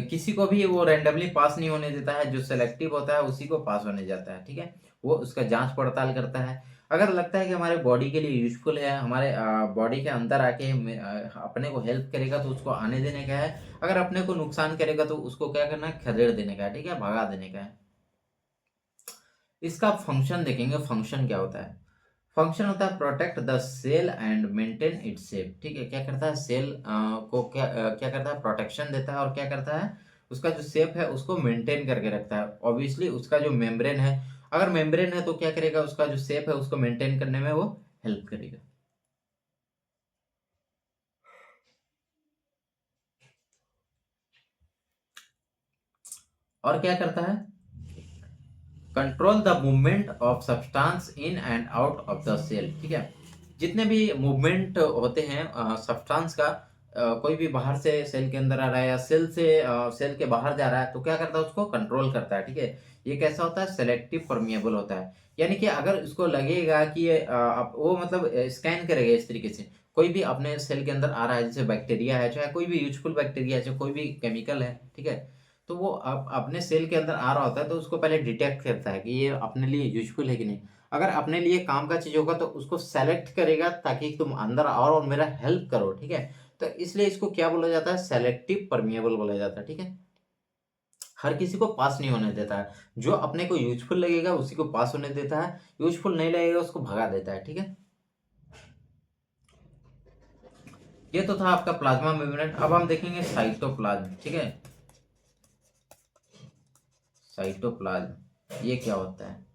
किसी को भी वो रैंडमली पास नहीं होने देता है। जो सेलेक्टिव होता है उसी को पास होने जाता है, ठीक है। वो उसका जांच पड़ताल करता है। अगर लगता है कि हमारे बॉडी के लिए यूजफुल है, हमारे बॉडी के अंदर आके अपने को हेल्प करेगा, तो उसको आने देने का है। अगर अपने को नुकसान करेगा तो उसको क्या करना है? खदेड़ देने का है, ठीक है, भगा देने का है। इसका फंक्शन देखेंगे, फंक्शन क्या होता है? फंक्शन होता है protect the cell and maintain its shape, ठीक है। क्या करता है? सेल को क्या करता है? प्रोटेक्शन देता है। और क्या करता है? उसका जो शेप है उसको मेंटेन करके रखता है। ऑब्वियसली उसका जो मेम्ब्रेन है, अगर मेम्ब्रेन है तो क्या करेगा? उसका जो शेप है उसको मेंटेन करने में वो हेल्प करेगा। और क्या करता है? Control the movement of substance in and out of the cell, ठीक है। जितने भी मूवमेंट होते हैं सब्सटेंस का, कोई भी बाहर से सेल के अंदर आ रहा है या सेल से सेल के बाहर जा रहा है, तो क्या करता है? उसको कंट्रोल करता है, ठीक है। ये कैसा होता है? सेलेक्टिव परमिएबल होता है। यानी कि अगर उसको लगेगा कि ये वो मतलब स्कैन करेगा इस तरीके से, कोई भी अपने सेल के अंदर आ रहा है, जैसे बैक्टीरिया है, चाहे कोई भी यूजफुल बैक्टीरिया है, चाहे कोई भी केमिकल है, ठीक है। तो वो अपने सेल के अंदर आ रहा होता है, तो उसको पहले डिटेक्ट करता है कि ये अपने लिए यूजफुल है कि नहीं। अगर अपने लिए काम का चीज होगा तो उसको सेलेक्ट करेगा ताकि तुम अंदर आओ और मेरा हेल्प करो, ठीक है। तो इसलिए इसको क्या बोला जाता है? सेलेक्टिव परमिएबल बोला जाता है, ठीक है। हर किसी को पास नहीं होने देता है। जो अपने को यूजफुल लगेगा उसी को पास होने देता है, यूजफुल नहीं लगेगा उसको भगा देता है, ठीक है। ये तो था आपका प्लाज्मा मेम्ब्रेन। अब हम देखेंगे साइटोप्लाज्म, ठीक है। साइटोप्लाज्म ये क्या होता है?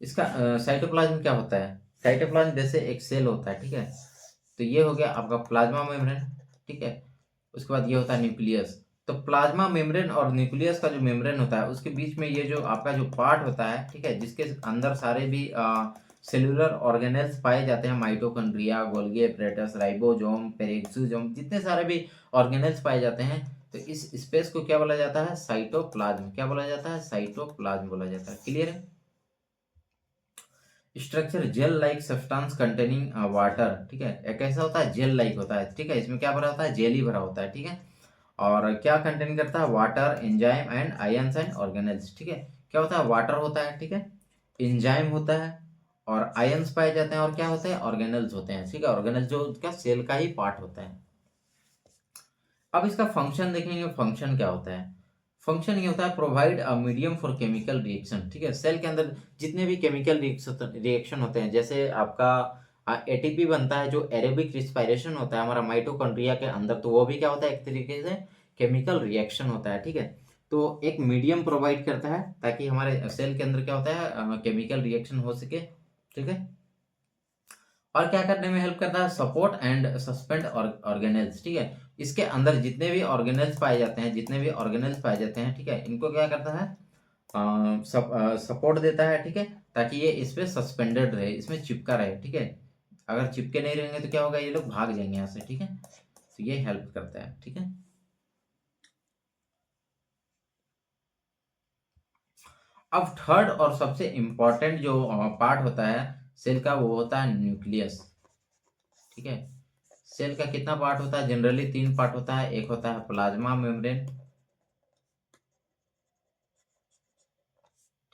इसका साइटोप्लाज्म क्या होता है? साइटोप्लाज्म जैसे एक सेल होता है, ठीक है। तो ये हो गया आपका प्लाज्मा मेम्ब्रेन, ठीक है। उसके बाद ये होता है न्यूक्लियस। तो प्लाज्मा मेम्ब्रेन और न्यूक्लियस का जो मेम्ब्रेन होता है उसके बीच में ये जो आपका जो पार्ट होता है, ठीक है, जिसके अंदर सारे भी सेलुलर ऑर्गेनेल्स पाए जाते हैं, माइटोकॉन्ड्रिया, गोल्गी एपरेटस, राइबोसोम, पेरेक्सोसोम, जितने सारे भी ऑर्गेनेल्स पाए जाते हैं, तो इस स्पेस को क्या बोला जाता है? साइटोप्लाज्म। क्या बोला जाता है? साइटोप्लाज्म बोला जाता है। क्लियर है? Structure gel like substance containing water, ठीक है। एक ऐसा होता है जेल लाइक होता है, ठीक है। इसमें क्या भरा होता है? जेल ही भरा होता है, ठीक है। और क्या कंटेन करता है? Water, enzyme and ions and organelles, ठीक है। क्या होता है? वाटर होता है, ठीक है, एंजाइम होता है, और आयंस पाए जाते हैं, और क्या होते हैं? ऑर्गेनल्स होते हैं, ठीक है। ऑर्गेनल्स जो उसका सेल का ही पार्ट होता है। अब इसका फंक्शन देखेंगे, फंक्शन क्या होता है? फंक्शन ये होता है provide a medium for chemical reaction, ठीक है। सेल के अंदर जितने भी केमिकल रिएक्शन होते हैं, जैसे आपका एटीपी बनता है, जो एरोबिक रिस्पायरेशन होता है हमारा माइटोकॉन्ड्रिया के अंदर, तो वो भी क्या होता है? एक तरीके से केमिकल रिएक्शन होता है, ठीक है। तो एक मीडियम प्रोवाइड करता है ताकि हमारे सेल के अंदर क्या होता है? केमिकल रिएक्शन हो सके, ठीक है। और क्या करने में हेल्प करता है? सपोर्ट एंड सस्पेंड ऑर्गेनेल्स, ठीक है। इसके अंदर जितने भी ऑर्गेनेल्स पाए जाते हैं, जितने भी ऑर्गेनेल्स पाए जाते हैं, ठीक है, इनको क्या करता है? सपोर्ट देता है, ठीक है, ताकि ये इस पे सस्पेंडेड रहे, इसमें चिपका रहे, ठीक है। अगर चिपके नहीं रहेंगे तो क्या होगा? ये लोग भाग जाएंगे यहाँ से, ठीक है। तो ये हेल्प करता है, ठीक है। अब थर्ड और सबसे इंपॉर्टेंट जो पार्ट होता है सेल का, वो होता है न्यूक्लियस, ठीक है। सेल का कितना पार्ट होता है? जनरली तीन पार्ट होता है। एक होता है प्लाज्मा मेम्ब्रेन,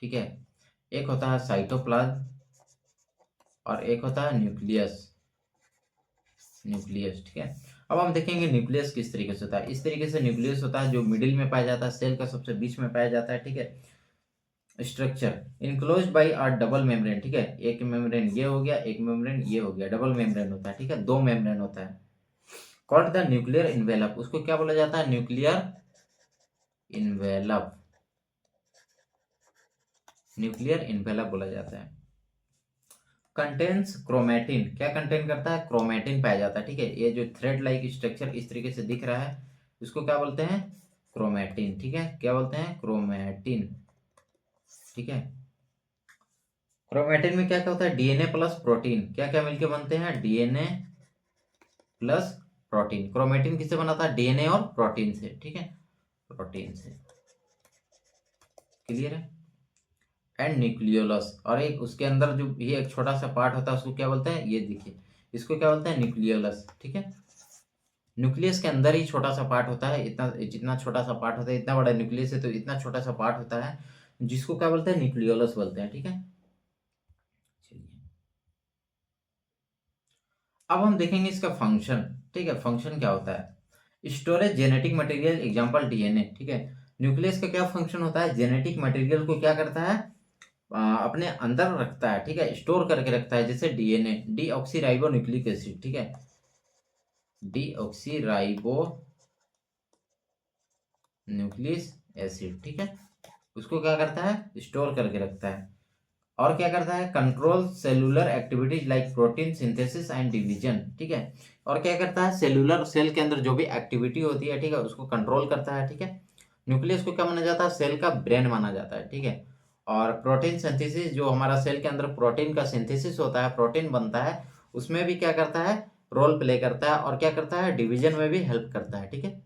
ठीक है। एक होता है साइटोप्लाज्म, और एक होता है न्यूक्लियस। न्यूक्लियस, ठीक है। अब हम देखेंगे न्यूक्लियस किस तरीके से होता है। इस तरीके से न्यूक्लियस होता है, जो मिडिल में पाया जाता है, सेल का सबसे बीच में पाया जाता है, ठीक है। स्ट्रक्चर इनक्लोज्ड बाय अ डबल मेम्ब्रेन, ठीक है, एक मेम्ब्रेन ये हो गया, एक मेम्ब्रेन ये हो गया, डबल मेम्ब्रेन होता है, ठीक है, दो मेम्ब्रेन होता है, कॉल्ड द न्यूक्लियर इन्वेलप, उसको क्या बोला जाता है, न्यूक्लियर इन्वेलप, न्यूक्लियर इन्वेलप बोला जाता है। कंटेन्स क्रोमेटिन, क्या कंटेन करता है, क्रोमेटिन पाया जाता है, ठीक है, ये जो थ्रेड लाइक स्ट्रक्चर इस तरीके से दिख रहा है उसको क्या बोलते हैं, क्रोमेटिन, ठीक है, क्या बोलते हैं, क्रोमेटिन, ठीक है। क्रोमेटिन में क्या क्या होता है, डीएनए प्लस प्रोटीन, क्या क्या मिलके बनते हैं, डीएनए प्लस प्रोटीन, क्रोमेटिन किससे बनाता है, डीएनए और प्रोटीन से, ठीक है, प्रोटीन से, क्लियर है। एंड न्यूक्लियोलस, और एक उसके अंदर जो ये एक छोटा सा पार्ट होता है उसको क्या बोलते हैं, ये देखिए, इसको क्या बोलते हैं, न्यूक्लियोलस, ठीक है। न्यूक्लियस के अंदर ही छोटा सा पार्ट होता है, इतना जितना छोटा सा पार्ट होता है, इतना बड़ा न्यूक्लियस है तो इतना छोटा सा पार्ट होता है जिसको क्या बोलते हैं, न्यूक्लियोलस बोलते हैं, ठीक है। चलिए अब हम देखेंगे इसका फंक्शन, ठीक है, फंक्शन क्या होता है, storage genetic material, example DNA, ठीक है। न्यूक्लियस का क्या फंक्शन होता है, जेनेटिक मटेरियल को क्या करता है, अपने अंदर रखता है, ठीक है, स्टोर करके रखता है, जैसे DNA, deoxy ribo nucleic acid, ठीक है, डीऑक्सी राइबो न्यूक्लिक एसिड, ठीक है, उसको क्या करता है, स्टोर करके रखता है। और क्या करता है, control cellular activities like protein synthesis and division, ठीक है। और क्या करता है, सेलुलर सेल के अंदर जो भी एक्टिविटी होती है, ठीक है, उसको कंट्रोल करता है, ठीक है। न्यूक्लियस को क्या माना जाता है, सेल का ब्रेन माना जाता है, ठीक है। और प्रोटीन सिंथेसिस, जो हमारा सेल के अंदर प्रोटीन का सिंथेसिस होता है, प्रोटीन बनता है, उसमें भी क्या करता है, रोल प्ले करता है, और क्या करता है, डिवीजन में भी हेल्प करता है, ठीक है।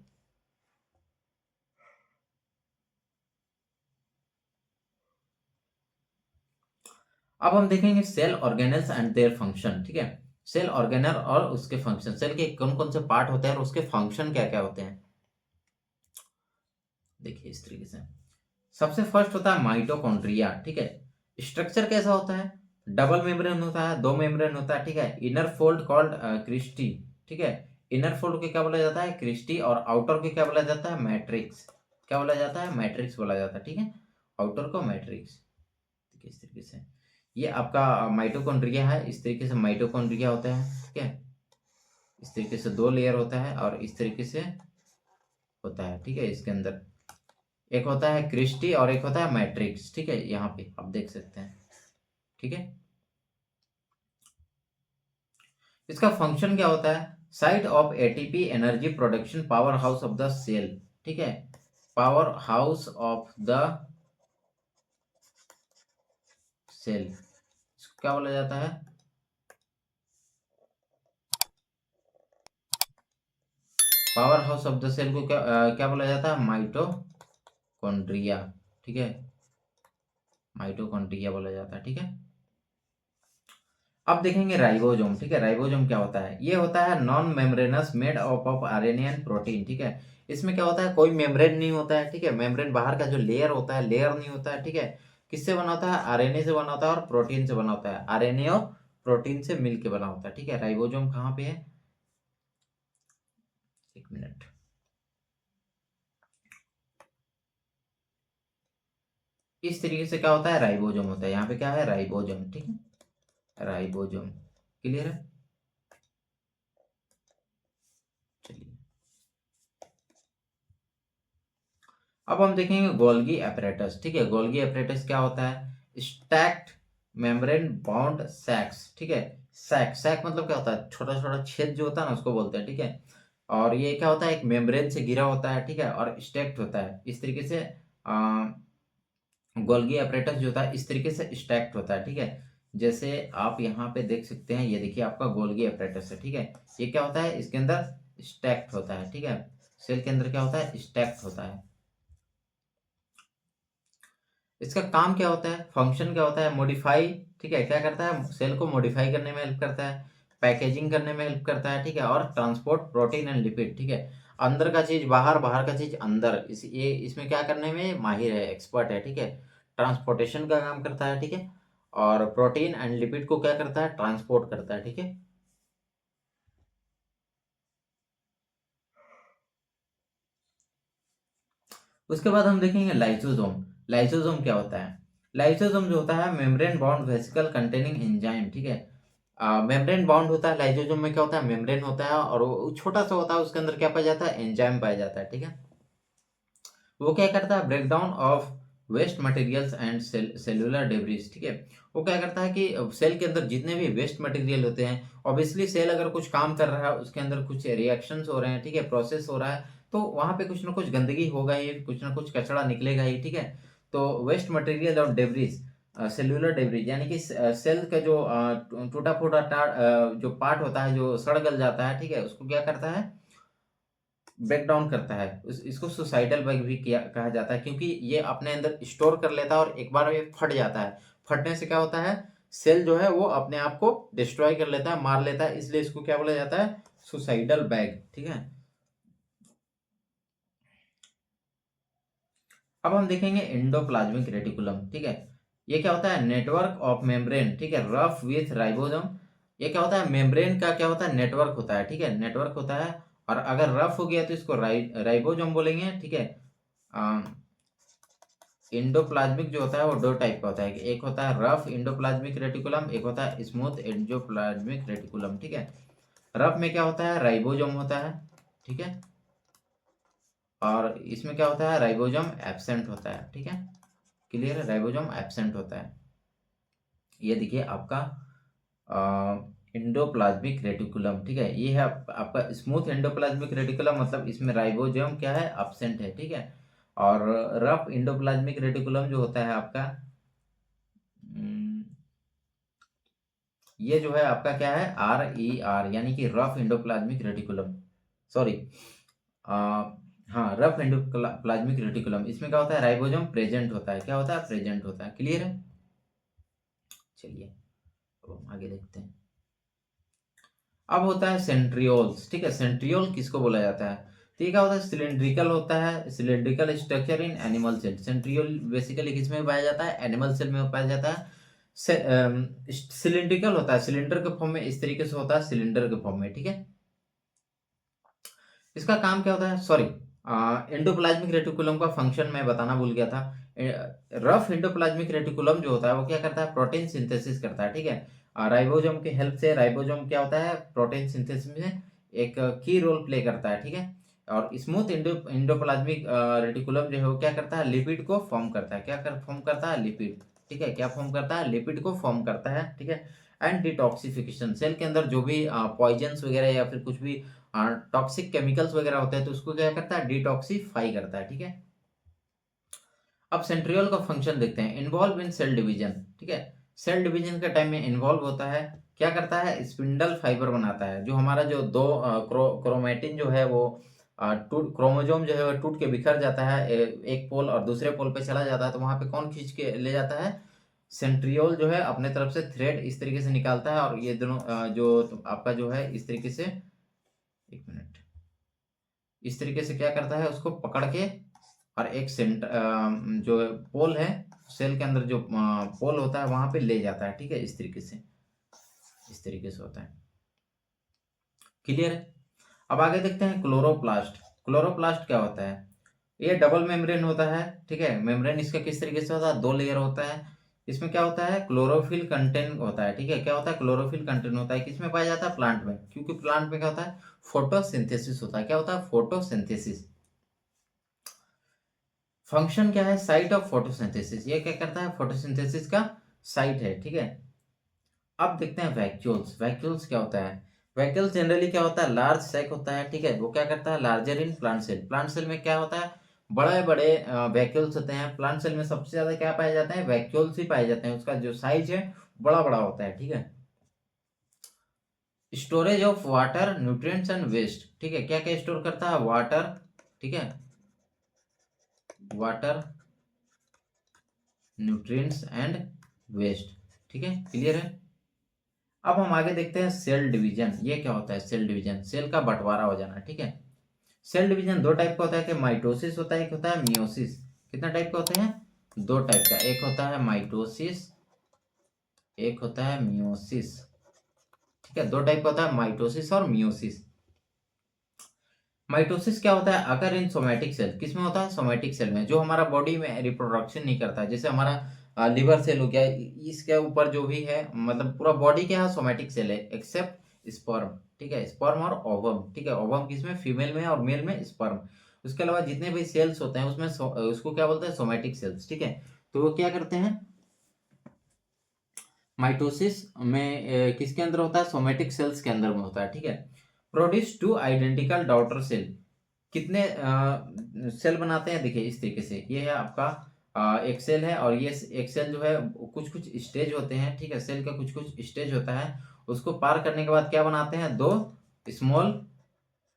अब हम देखेंगे cell organelles and their function, ठीक है, सेल ऑर्गेनल और उसके फंक्शन, सेल के कौन कौन से पार्ट होते हैं और उसके फंक्शन क्या क्या होते हैं, देखिए इस तरीके से। सबसे फर्स्ट होता है माइटोकॉन्ड्रिया, ठीक है, स्ट्रक्चर कैसा होता है, डबल मेम्ब्रेन होता है, दो मेम्ब्रेन होता है, ठीक है, इनर फोल्ड कॉल्ड क्रिस्टी, ठीक है, इनर फोल्ड को क्या बोला जाता है, क्रिस्टी, और आउटर को क्या बोला जाता है, मैट्रिक्स, क्या बोला जाता है, मैट्रिक्स बोला जाता है, ठीक है, आउटर को मैट्रिक्स, ठीक है, इस तरीके से। ये आपका माइटोकॉन्ड्रिया है, इस तरीके से माइटोकॉन्ड्रिया होता है, ठीक है, इस तरीके से दो लेयर होता है और इस तरीके से होता है, ठीक है, इसके अंदर एक होता है क्रिस्टी और एक होता है मैट्रिक्स, ठीक है, यहाँ पे आप देख सकते हैं, ठीक है। इसका फंक्शन क्या होता है, site of ATP energy production, powerhouse of the cell, ठीक है, powerhouse of the cell, इसको क्या बोला जाता है, powerhouse of the cell को क्या बोला जाता है, माइटोकॉन्ड्रिया, ठीक है, माइटोकॉन्ड्रिया बोला जाता है, ठीक है। अब देखेंगे राइबोसोम, ठीक है, राइबोसोम क्या होता है, ये होता है non membranes made up of RNA and protein, ठीक है। इसमें क्या होता है, कोई मेम्ब्रेन नहीं होता है, ठीक है, मेम्ब्रेन बाहर का जो लेयर होता है, लेयर नहीं होता है, ठीक है। किससे बना होता है, आरएनए से बना होता है और प्रोटीन से बना होता है, आरएनए और प्रोटीन से मिलके बना होता है, ठीक है। राइबोसोम कहाँ पे है, एक मिनट, इस तरीके से क्या होता है, राइबोसोम होता है, यहाँ पे क्या है, राइबोसोम, ठीक है, राइबोसोम, क्लियर है। चलिए अब हम देखेंगे गोल्गी एपरेटस, ठीक है, गोल्गी एपरेटस क्या होता है, स्टैक्ड मेम्ब्रेन बाउंड सैक्स, ठीक है, सैक, सैक मतलब क्या होता है, छोटा छोटा छेद जो होता है ना उसको बोलते हैं, ठीक है। और ये क्या होता है, एक मेम्ब्रेन से घिरा होता है, ठीक है, और स्टैक्ड होता है इस तरीके से। गोल्गी एपरेटस जो होता है इस तरीके से स्टैक्ड होता है, ठीक है। जैसे आप यहाँ पे देख सकते हैं, ये देखिए आपका गोल्गी एपरेटस है, ठीक है, ये क्या होता है, इसके अंदर स्टैक्ड होता है, ठीक है, सेल के अंदर क्या होता है, स्टैक्ड होता है। इसका काम क्या होता है, फंक्शन क्या होता है, मॉडिफाई, ठीक है, क्या करता है, सेल को मॉडिफाई करने में हेल्प करता है, पैकेजिंग करने में हेल्प करता है, ठीक है, और ट्रांसपोर्ट प्रोटीन एंड लिपिड, ठीक है, अंदर का चीज बाहर, बाहर का चीज अंदर, ये इसमें क्या करने में माहिर है, एक्सपर्ट है, ठीक है, ट्रांसपोर्टेशन का काम करता है, ठीक है, और प्रोटीन एंड लिपिड को क्या करता है, ट्रांसपोर्ट करता है, ठीक है। उसके बाद हम देखेंगे लाइसोसोम, लाइसोसोम क्या होता है, लाइसोसोम जो होता है membrane bound vesicle containing enzyme, ठीक है। मेम्ब्रेन बाउंड होता है लाइसोसोम में, क्या होता है मेम्ब्रेन होता है और वो छोटा सा होता है, उसके अंदर क्या पाया जाता है एंजाइम पाया जाता है, ठीक है। वो क्या करता है break down of waste materials and cellular debris, ठीक है। वो क्या करता है कि सेल के अंदर जितने भी वेस्ट मटेरियल होते हैं, ऑब्वियसली सेल अगर कुछ काम कर रहा है, उसके अंदर कुछ रिएक्शंस हो रहे हैं, ठीक है, प्रोसेस हो रहा है, तो वहां पे कुछ ना कुछ गंदगी होगा ही, कुछ ना कुछ कचरा निकलेगा ही, ठीक है। तो वेस्ट मटेरियल और डेब्रिस, सेलुलर डेब्रिस यानी कि सेल का जो टूटा फूटा जो पार्ट होता है, जो सड़ गल जाता है, ठीक है, उसको क्या करता है ब्रेक डाउन करता है। इसको सुसाइडल बग भी किया कहा जाता है, क्योंकि ये अपने अंदर स्टोर कर लेता है और एक बार ये फट जाता है। फटने से क्या होता है सेल जो है वो अपने आप को डिस्ट्रॉय कर लेता है, मार लेता है, इसलिए इसको क्या बोला जाता है सुसाइडल बैग, ठीक है। अब हम देखेंगे एंडोप्लाज्मिक रेटिकुलम, ठीक है। ये क्या होता है नेटवर्क ऑफ मेम्ब्रेन, ठीक है, रफ विथ राइबोसोम। ये क्या होता है मेम्ब्रेन का क्या होता है नेटवर्क होता है, ठीक है, नेटवर्क होता है। और अगर रफ हो गया तो इसको राइबोसोम बोलेंगे, ठीक है। इंडोप्लाज्मिक जो होता है वो दो टाइप का होता है, एक होता है रफ इंडोप्लाज्मिक रेटिकुलम, एक होता है स्मूथ एंडोप्लाज्मिक रेटिकुलम, ठीक है। रफ में क्या होता है राइबोसोम होता है, ठीक है, और इसमें क्या होता है राइबोसोम एब्सेंट होता है, ठीक है। क्लियर है, राइबोसोम एब्सेंट होता है। ये देखिए आपका एंडोप्लाज्मिक रेटिकुलम, ठीक है, ये है आपका स्मूथ एंडोप्लाज्मिक रेटिकुलम, मतलब इसमें राइबोसोम क्या है एब्सेंट है, ठीक है। और रफ एंडोप्लाज्मिक रेटिकुलम जो होता है आपका ये जो है आपका क्या है RER यानी कि रफ एंडोप्लाज्मिक रेटिकुलम, सॉरी, हाँ रफ एंडोप्लाज्मिक रेटिकुलम, इसमें क्या होता है राइबोसोम प्रेजेंट होता है, क्या होता है प्रेजेंट होता है। क्लियर है, चलिए अब हम आगे देखते हैं। अब होता है सेंट्रियोल्स, ठीक है। सेंट्रियोल किसको बोला जाता है तो ये क्या होता है सिलिंड्रिकल होता है, cylindrical structure in animal cell. Centriole basically किस में पाया जाता है एनिमल सेल में पाया जाता है। सिलिंड्रिकल होता है, सिलेंडर के फॉर्म में, इस तरीके से होता है सिलेंडर के फॉर्म में, ठीक है। इसका काम क्या होता है, सॉरी, एंडोप्लाज्मिक रेटिकुलम का फंक्शन मैं बताना भूल गया था। रफ एंडोप्लाज्मिक रेटिकुलम जो होता है वो क्या करता है प्रोटीन सिंथेसिस करता है, ठीक है। राइबोसोम के हेल्प से, राइबोसोम क्या होता है प्रोटीन सिंथेसिस में एक की रोल प्ले करता है, ठीक है। और स्मूथ एंडोप्लाज्मिक रेटिकुलम जो है वो क्या करता है लिपिड को फॉर्म करता है, क्या फॉर्म करता है लिपिड, ठीक है, क्या फॉर्म करता है लिपिड को फॉर्म करता है, ठीक है। एंड डिटॉक्सिफिकेशन, सेल के अंदर जो भी पॉइजन्स वगैरह या फिर कुछ भी टॉक्सिक केमिकल्स वगैरह होते हैं तो उसको क्या करता है डिटॉक्सिफाई करता है, ठीक है। अब सेंट्रियोल का फंक्शन देखते हैं, इन्वॉल्व इन सेल डिवीजन, ठीक है। सेल डिवीजन के टाइम में इन्वॉल्व होता है, क्या करता है स्पिंडल फाइबर बनाता है, जो हमारा जो दो क्रोमेटिन जो है वो टूट क्रोमोजोम जो है वो टूट के बिखर जाता है, एक पोल और दूसरे पोल पे चला जाता है, तो वहां पे कौन खींच के ले जाता है सेंट्रियोल जो है अपने तरफ से थ्रेड इस तरीके से निकालता है, और ये दोनों जो आपका जो है इस तरीके से, एक मिनट, इस तरीके से क्या करता है उसको पकड़ के, और एक जो पोल है सेल के अंदर जो पोल होता है वहां पे ले जाता है, ठीक है, इस तरीके से, इस तरीके से होता है। क्लियर है, अब आगे देखते हैं क्लोरोप्लास्ट। क्लोरोप्लास्ट क्या होता है ये डबल मेम्ब्रेन होता है, ठीक है। मेम्ब्रेन इसका किस तरीके से होता है दो लेयर होता है। इसमें क्या होता है क्लोरोफिल कंटेंट होता है, ठीक है। क्या होता है क्लोरोफिल कंटेंट होता है, किसमें पाया जाता है प्लांट में, क्योंकि प्लांट में क्या होता है फोटोसिंथेसिस होता है, क्या होता है फोटोसिंथेसिस। फंक्शन क्या है साइट ऑफ फोटोसिंथेसिस, ये क्या करता है फोटोसिंथेसिस का साइट है, ठीक है। अब देखते हैं वैक्यूल्स। वैक्यूल्स क्या होता है वैक्यूल्स जनरली क्या होता है लार्ज सैक होता है, ठीक है। वो क्या करता है larger in plant cell. Plant cell में क्या होता है बड़े बड़े वैक्यूल्स होते हैं। प्लांट सेल में सबसे ज्यादा क्या पाए जाते हैं वैक्यूल्स ही पाए जाते हैं, उसका जो साइज है बड़ा बड़ा होता है, ठीक है। Storage of water nutrients and waste, ठीक है, क्या क्या स्टोर करता है वाटर, ठीक है, वाटर न्यूट्रिएंट्स एंड वेस्ट, ठीक है। क्लियर है, अब हम आगे देखते हैं सेल डिवीजन। ये क्या होता है सेल डिवीजन, सेल का बंटवारा हो जाना, ठीक है। सेल डिवीजन दो टाइप का होता है कि माइटोसिस होता है, एक होता है मियोसिस। कितना टाइप का होते हैं दो टाइप का, एक होता है माइटोसिस, एक होता है मियोसिस, ठीक है। दो टाइप का होता है माइटोसिस और मियोसिस। माइटोसिस क्या होता है अगर इन सोमैटिक सेल, किस में होता है सोमैटिक सेल में, जो हमारा बॉडी में रिप्रोडक्शन नहीं करता है, जैसे हमारा लिवर सेल हो गया, इसके ऊपर जो भी है, मतलब पूरा बॉडी क्या है, सोमैटिक सेल है एक्सेप्ट स्पर्म, ठीक है, स्पर्म और ओवम, ठीक है, ओवम किसमें, फीमेल में, और मेल में स्पर्म। उसके अलावा जितने भी सेल्स होते हैं उसमें उसको क्या बोलते हैं, सोमैटिक सेल्स, ठीक है। तो वो क्या करते हैं, माइटोसिस में किसके अंदर होता है, सोमैटिक सेल्स के अंदर में होता है, ठीक है। Produce two identical daughter cell, कितने सेल बनाते हैं, देखिए इस तरीके से, ये है आपका एक सेल है, और ये एक सेल जो है कुछ कुछ स्टेज होते हैं, ठीक है, सेल का कुछ कुछ स्टेज होता है, उसको पार करने के बाद क्या बनाते हैं, दो स्मॉल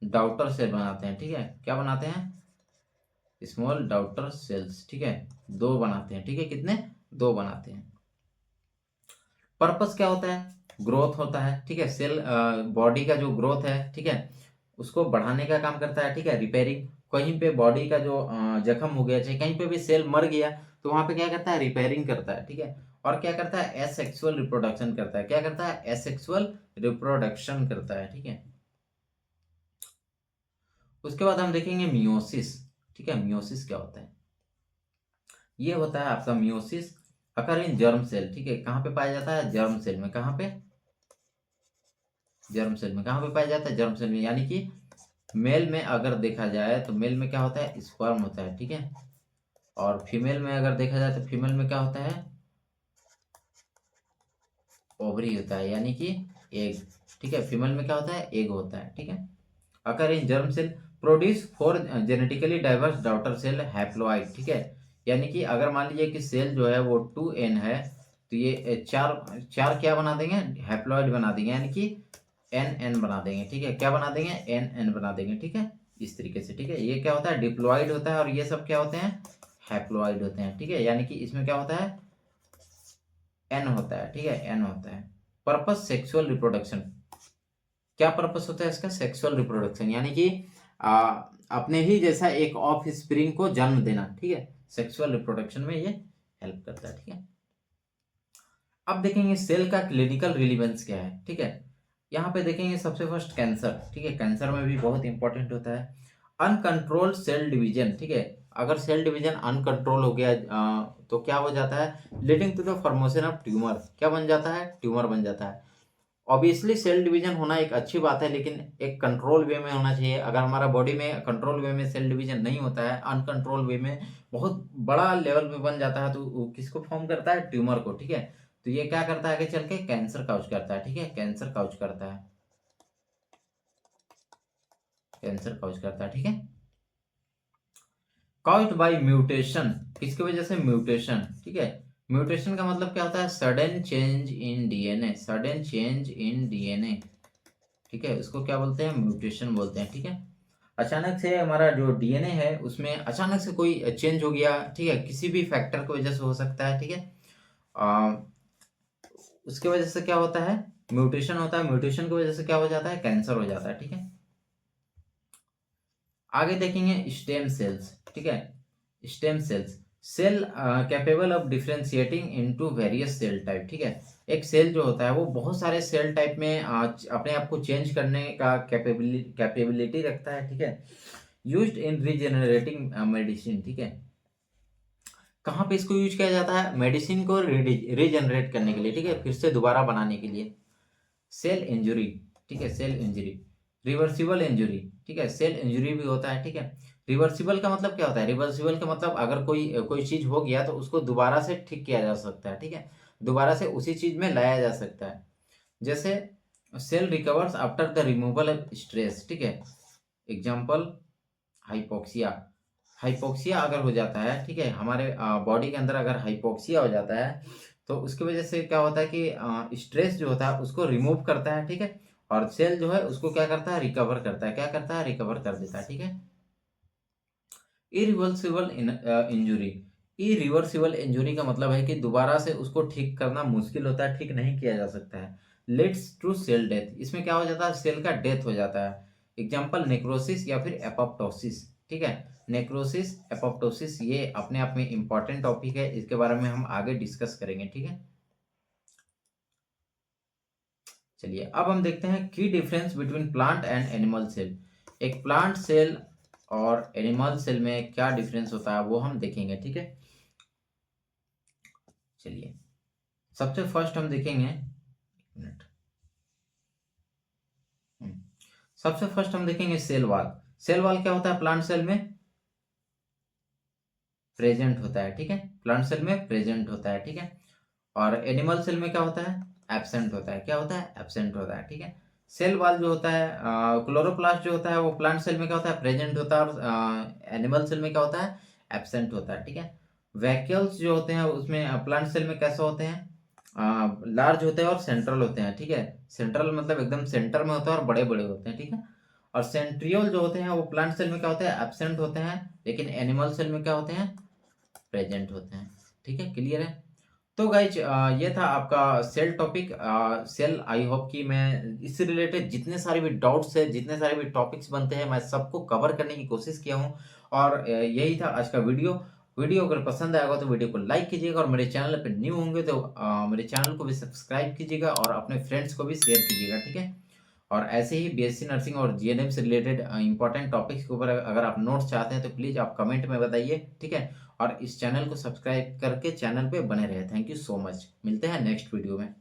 डॉटर सेल बनाते हैं, ठीक है, क्या बनाते हैं, स्मॉल डॉटर सेल्स, ठीक है, दो बनाते हैं, ठीक है, कितने, दो बनाते हैं। पर्पस क्या होता है, ग्रोथ होता है, ठीक है, सेल बॉडी का जो ग्रोथ है, ठीक है, उसको बढ़ाने का काम करता है, ठीक है, रिपेयरिंग, कहीं पे बॉडी का जो जख्म हो गया, चाहे कहीं पे भी सेल मर गया, तो वहां पे क्या करता है, रिपेयरिंग करता है, ठीक है। और क्या करता है, एसेक्सुअल रिप्रोडक्शन करता है, क्या करता है, एसेक्सुअल रिप्रोडक्शन करता है, ठीक है। उसके बाद हम देखेंगे मियोसिस, ठीक है, मियोसिस क्या होता है, ये होता है आपका मियोसिस अकर इन जर्म सेल, ठीक है, कहाँ पे पाया जाता है, जर्म सेल में, कहाँ पे, जर्म सेल में, कहाँ पे पाया जाता है, जर्म सेल में, यानी कि मेल में अगर देखा जाए तो मेल में क्या होता है, स्पर्म होता है, ठीक है, और फीमेल में अगर देखा जाए तो फीमेल में क्या होता है, ओवरी होता है, यानी कि एग, ठीक है, फीमेल में क्या होता है, एग होता है, ठीक है। अगर इन germ cell produce four genetically diverse daughter cell haploid, ठीक है, यानी कि अगर मान लीजिए कि सेल जो है वो 2n है, तो ये चार चार क्या बना देंगे, हैप्लॉइड बना देंगे, यानी कि एन बना देंगे, ठीक है, क्या बना देंगे, एन बना देंगे, ठीक है, इस तरीके से, ठीक है। ये क्या होता है, डिप्लॉइड होता है, और ये सब क्या होते हैं, हैप्लॉइड होते हैं, ठीक है, यानी कि इसमें क्या होता है, एन होता है, ठीक है, एन होता है। पर्पस सेक्सुअल रिप्रोडक्शन, क्या पर्पस होता है इसका, सेक्सुअल रिप्रोडक्शन, यानी कि अपने ही जैसा एक ऑफ स्प्रिंग को जन्म देना, ठीक है, सेक्सुअल रिप्रोडक्शन में ये हेल्प करता है, ठीक है। अब देखेंगे सेल का क्लिनिकल रिलीवेंस क्या है, ठीक है। यहाँ पे देखेंगे सबसे फर्स्ट कैंसर, ठीक है, कैंसर में भी बहुत इंपॉर्टेंट होता है। अनकंट्रोल्ड सेल डिवीजन, ठीक है, अगर सेल डिवीजन अनकंट्रोल हो गया तो क्या हो जाता है, leading to the formation of tumour, क्या बन जाता है, ट्यूमर बन जाता है। ऑब्वियसली सेल डिवीजन होना एक अच्छी बात है, लेकिन एक कंट्रोल वे में होना चाहिए। अगर हमारा बॉडी में कंट्रोल वे में सेल डिवीजन नहीं होता है, अनकंट्रोल वे में बहुत बड़ा लेवल पे बन जाता है, तो वो किसको फॉर्म करता है, ट्यूमर को, ठीक है। तो ये क्या करता है, आगे चल के कैंसर काउज करता है, ठीक है, कैंसर काउज करता है, कैंसर काउज करता है, ठीक है। काउज्ड बाय म्यूटेशन, किसकी वजह से, म्यूटेशन, ठीक है। म्यूटेशन का मतलब क्या होता है, sudden change in DNA, sudden change in DNA, ठीक है, उसको क्या बोलते हैं, म्यूटेशन बोलते हैं, ठीक है। अचानक से हमारा जो डीएनए है उसमें अचानक से कोई चेंज हो गया, ठीक है, किसी भी फैक्टर की वजह से हो सकता है, ठीक है। आ, उसके वजह से क्या होता है, म्यूटेशन होता है, म्यूटेशन की वजह से क्या हो जाता है, कैंसर हो जाता है, ठीक है। आगे देखेंगे स्टेम सेल्स, ठीक है, stem cells, cell capable of differentiating into various cell type, ठीक है। एक सेल जो होता है वो बहुत सारे सेल टाइप में अपने आप को चेंज करने का कैपेबिलिटी रखता है, ठीक है। यूज्ड इन रीजेनरेटिंग मेडिसिन, ठीक है, कहाँ पे इसको यूज किया जाता है, मेडिसिन को रीजनरेट करने के लिए, ठीक है, फिर से दोबारा बनाने के लिए। सेल इंजुरी, ठीक है, सेल इंजुरी, रिवर्सिबल इंजुरी, ठीक है, सेल इंजुरी भी होता है, ठीक है। रिवर्सिबल का मतलब क्या होता है, रिवर्सिबल का मतलब अगर कोई कोई चीज हो गया तो उसको दोबारा से ठीक किया जा सकता है, ठीक है, दोबारा से उसी चीज में लाया जा सकता है। जैसे cell recovers after the removal of stress, ठीक है, एग्जाम्पल हाइपोक्सिया, हाइपोक्सिया अगर हो जाता है, ठीक है, हमारे बॉडी के अंदर अगर हाइपोक्सिया हो जाता है, तो उसकी वजह से क्या होता है कि स्ट्रेस जो होता है उसको रिमूव करता है, ठीक है, और सेल जो है उसको क्या करता है, रिकवर करता है, क्या करता है, रिकवर कर देता है, ठीक है। इरिवर्सिबल इंजुरी, इरिवर्सिबल इंजुरी का मतलब है कि दोबारा से उसको ठीक करना मुश्किल होता है, ठीक नहीं किया जा सकता है। लेट्स टू सेल डेथ, इसमें क्या हो जाता है, सेल का डेथ हो जाता है। एग्जाम्पल नेक्रोसिस या फिर एपोप्टोसिस, ठीक है, नेक्रोसिस एपोप्टोसिस ये अपने आप में इंपॉर्टेंट टॉपिक है, इसके बारे में हम आगे डिस्कस करेंगे, ठीक है। चलिए अब हम देखते हैं की difference between plant and animal cell. एक प्लांट सेल और एनिमल सेल में क्या डिफरेंस होता है वो हम देखेंगे, ठीक है। चलिए सबसे फर्स्ट हम देखेंगे, एक मिनट। सबसे फर्स्ट हम देखेंगे सेल वॉल। सेल वॉल क्या होता है? प्लांट सेल में प्रेजेंट होता है, ठीक है, प्लांट सेल में प्रेजेंट होता है, ठीक है। और एनिमल सेल में क्या होता है? एब्सेंट होता है। क्या होता है? एब्सेंट होता है, ठीक है। सेल वॉल जो होता है, क्लोरोप्लास्ट जो होता है वो प्लांट सेल में क्या होता है? प्रेजेंट होता है। और एनिमल सेल में क्या होता है? एब्सेंट होता है, ठीक है। वैक्यूल्स जो होते हैं उसमें प्लांट सेल में कैसे होते हैं? लार्ज होते हैं और सेंट्रल होते हैं, ठीक है। सेंट्रल मतलब एकदम सेंटर में होता है और बड़े बड़े होते हैं, ठीक है। और सेंट्रियोल जो होते हैं वो प्लांट सेल में क्या होते हैं? एब्सेंट होते हैं, लेकिन एनिमल सेल में क्या होते हैं? प्रेजेंट होते हैं, ठीक है। क्लियर है? तो गाइज ये था आपका cell topic. Cell, I hope कि मैं इससे रिलेटेड जितने सारे भी डाउट्स है, जितने सारे भी टॉपिक्स बनते हैं, मैं सबको कवर करने की कोशिश किया हूँ। और यही था आज का वीडियो। वीडियो अगर पसंद आएगा तो वीडियो को लाइक कीजिएगा, और मेरे चैनल पे न्यू होंगे तो मेरे चैनल को भी सब्सक्राइब कीजिएगा और अपने फ्रेंड्स को भी शेयर कीजिएगा, ठीक है। और ऐसे ही बीएससी नर्सिंग और जीएनएम से रिलेटेड इंपॉर्टेंट टॉपिक्स के ऊपर अगर आप नोट्स चाहते हैं तो प्लीज़ आप कमेंट में बताइए, ठीक है। और इस चैनल को सब्सक्राइब करके चैनल पे बने रहे। Thank you so much. मिलते हैं नेक्स्ट वीडियो में।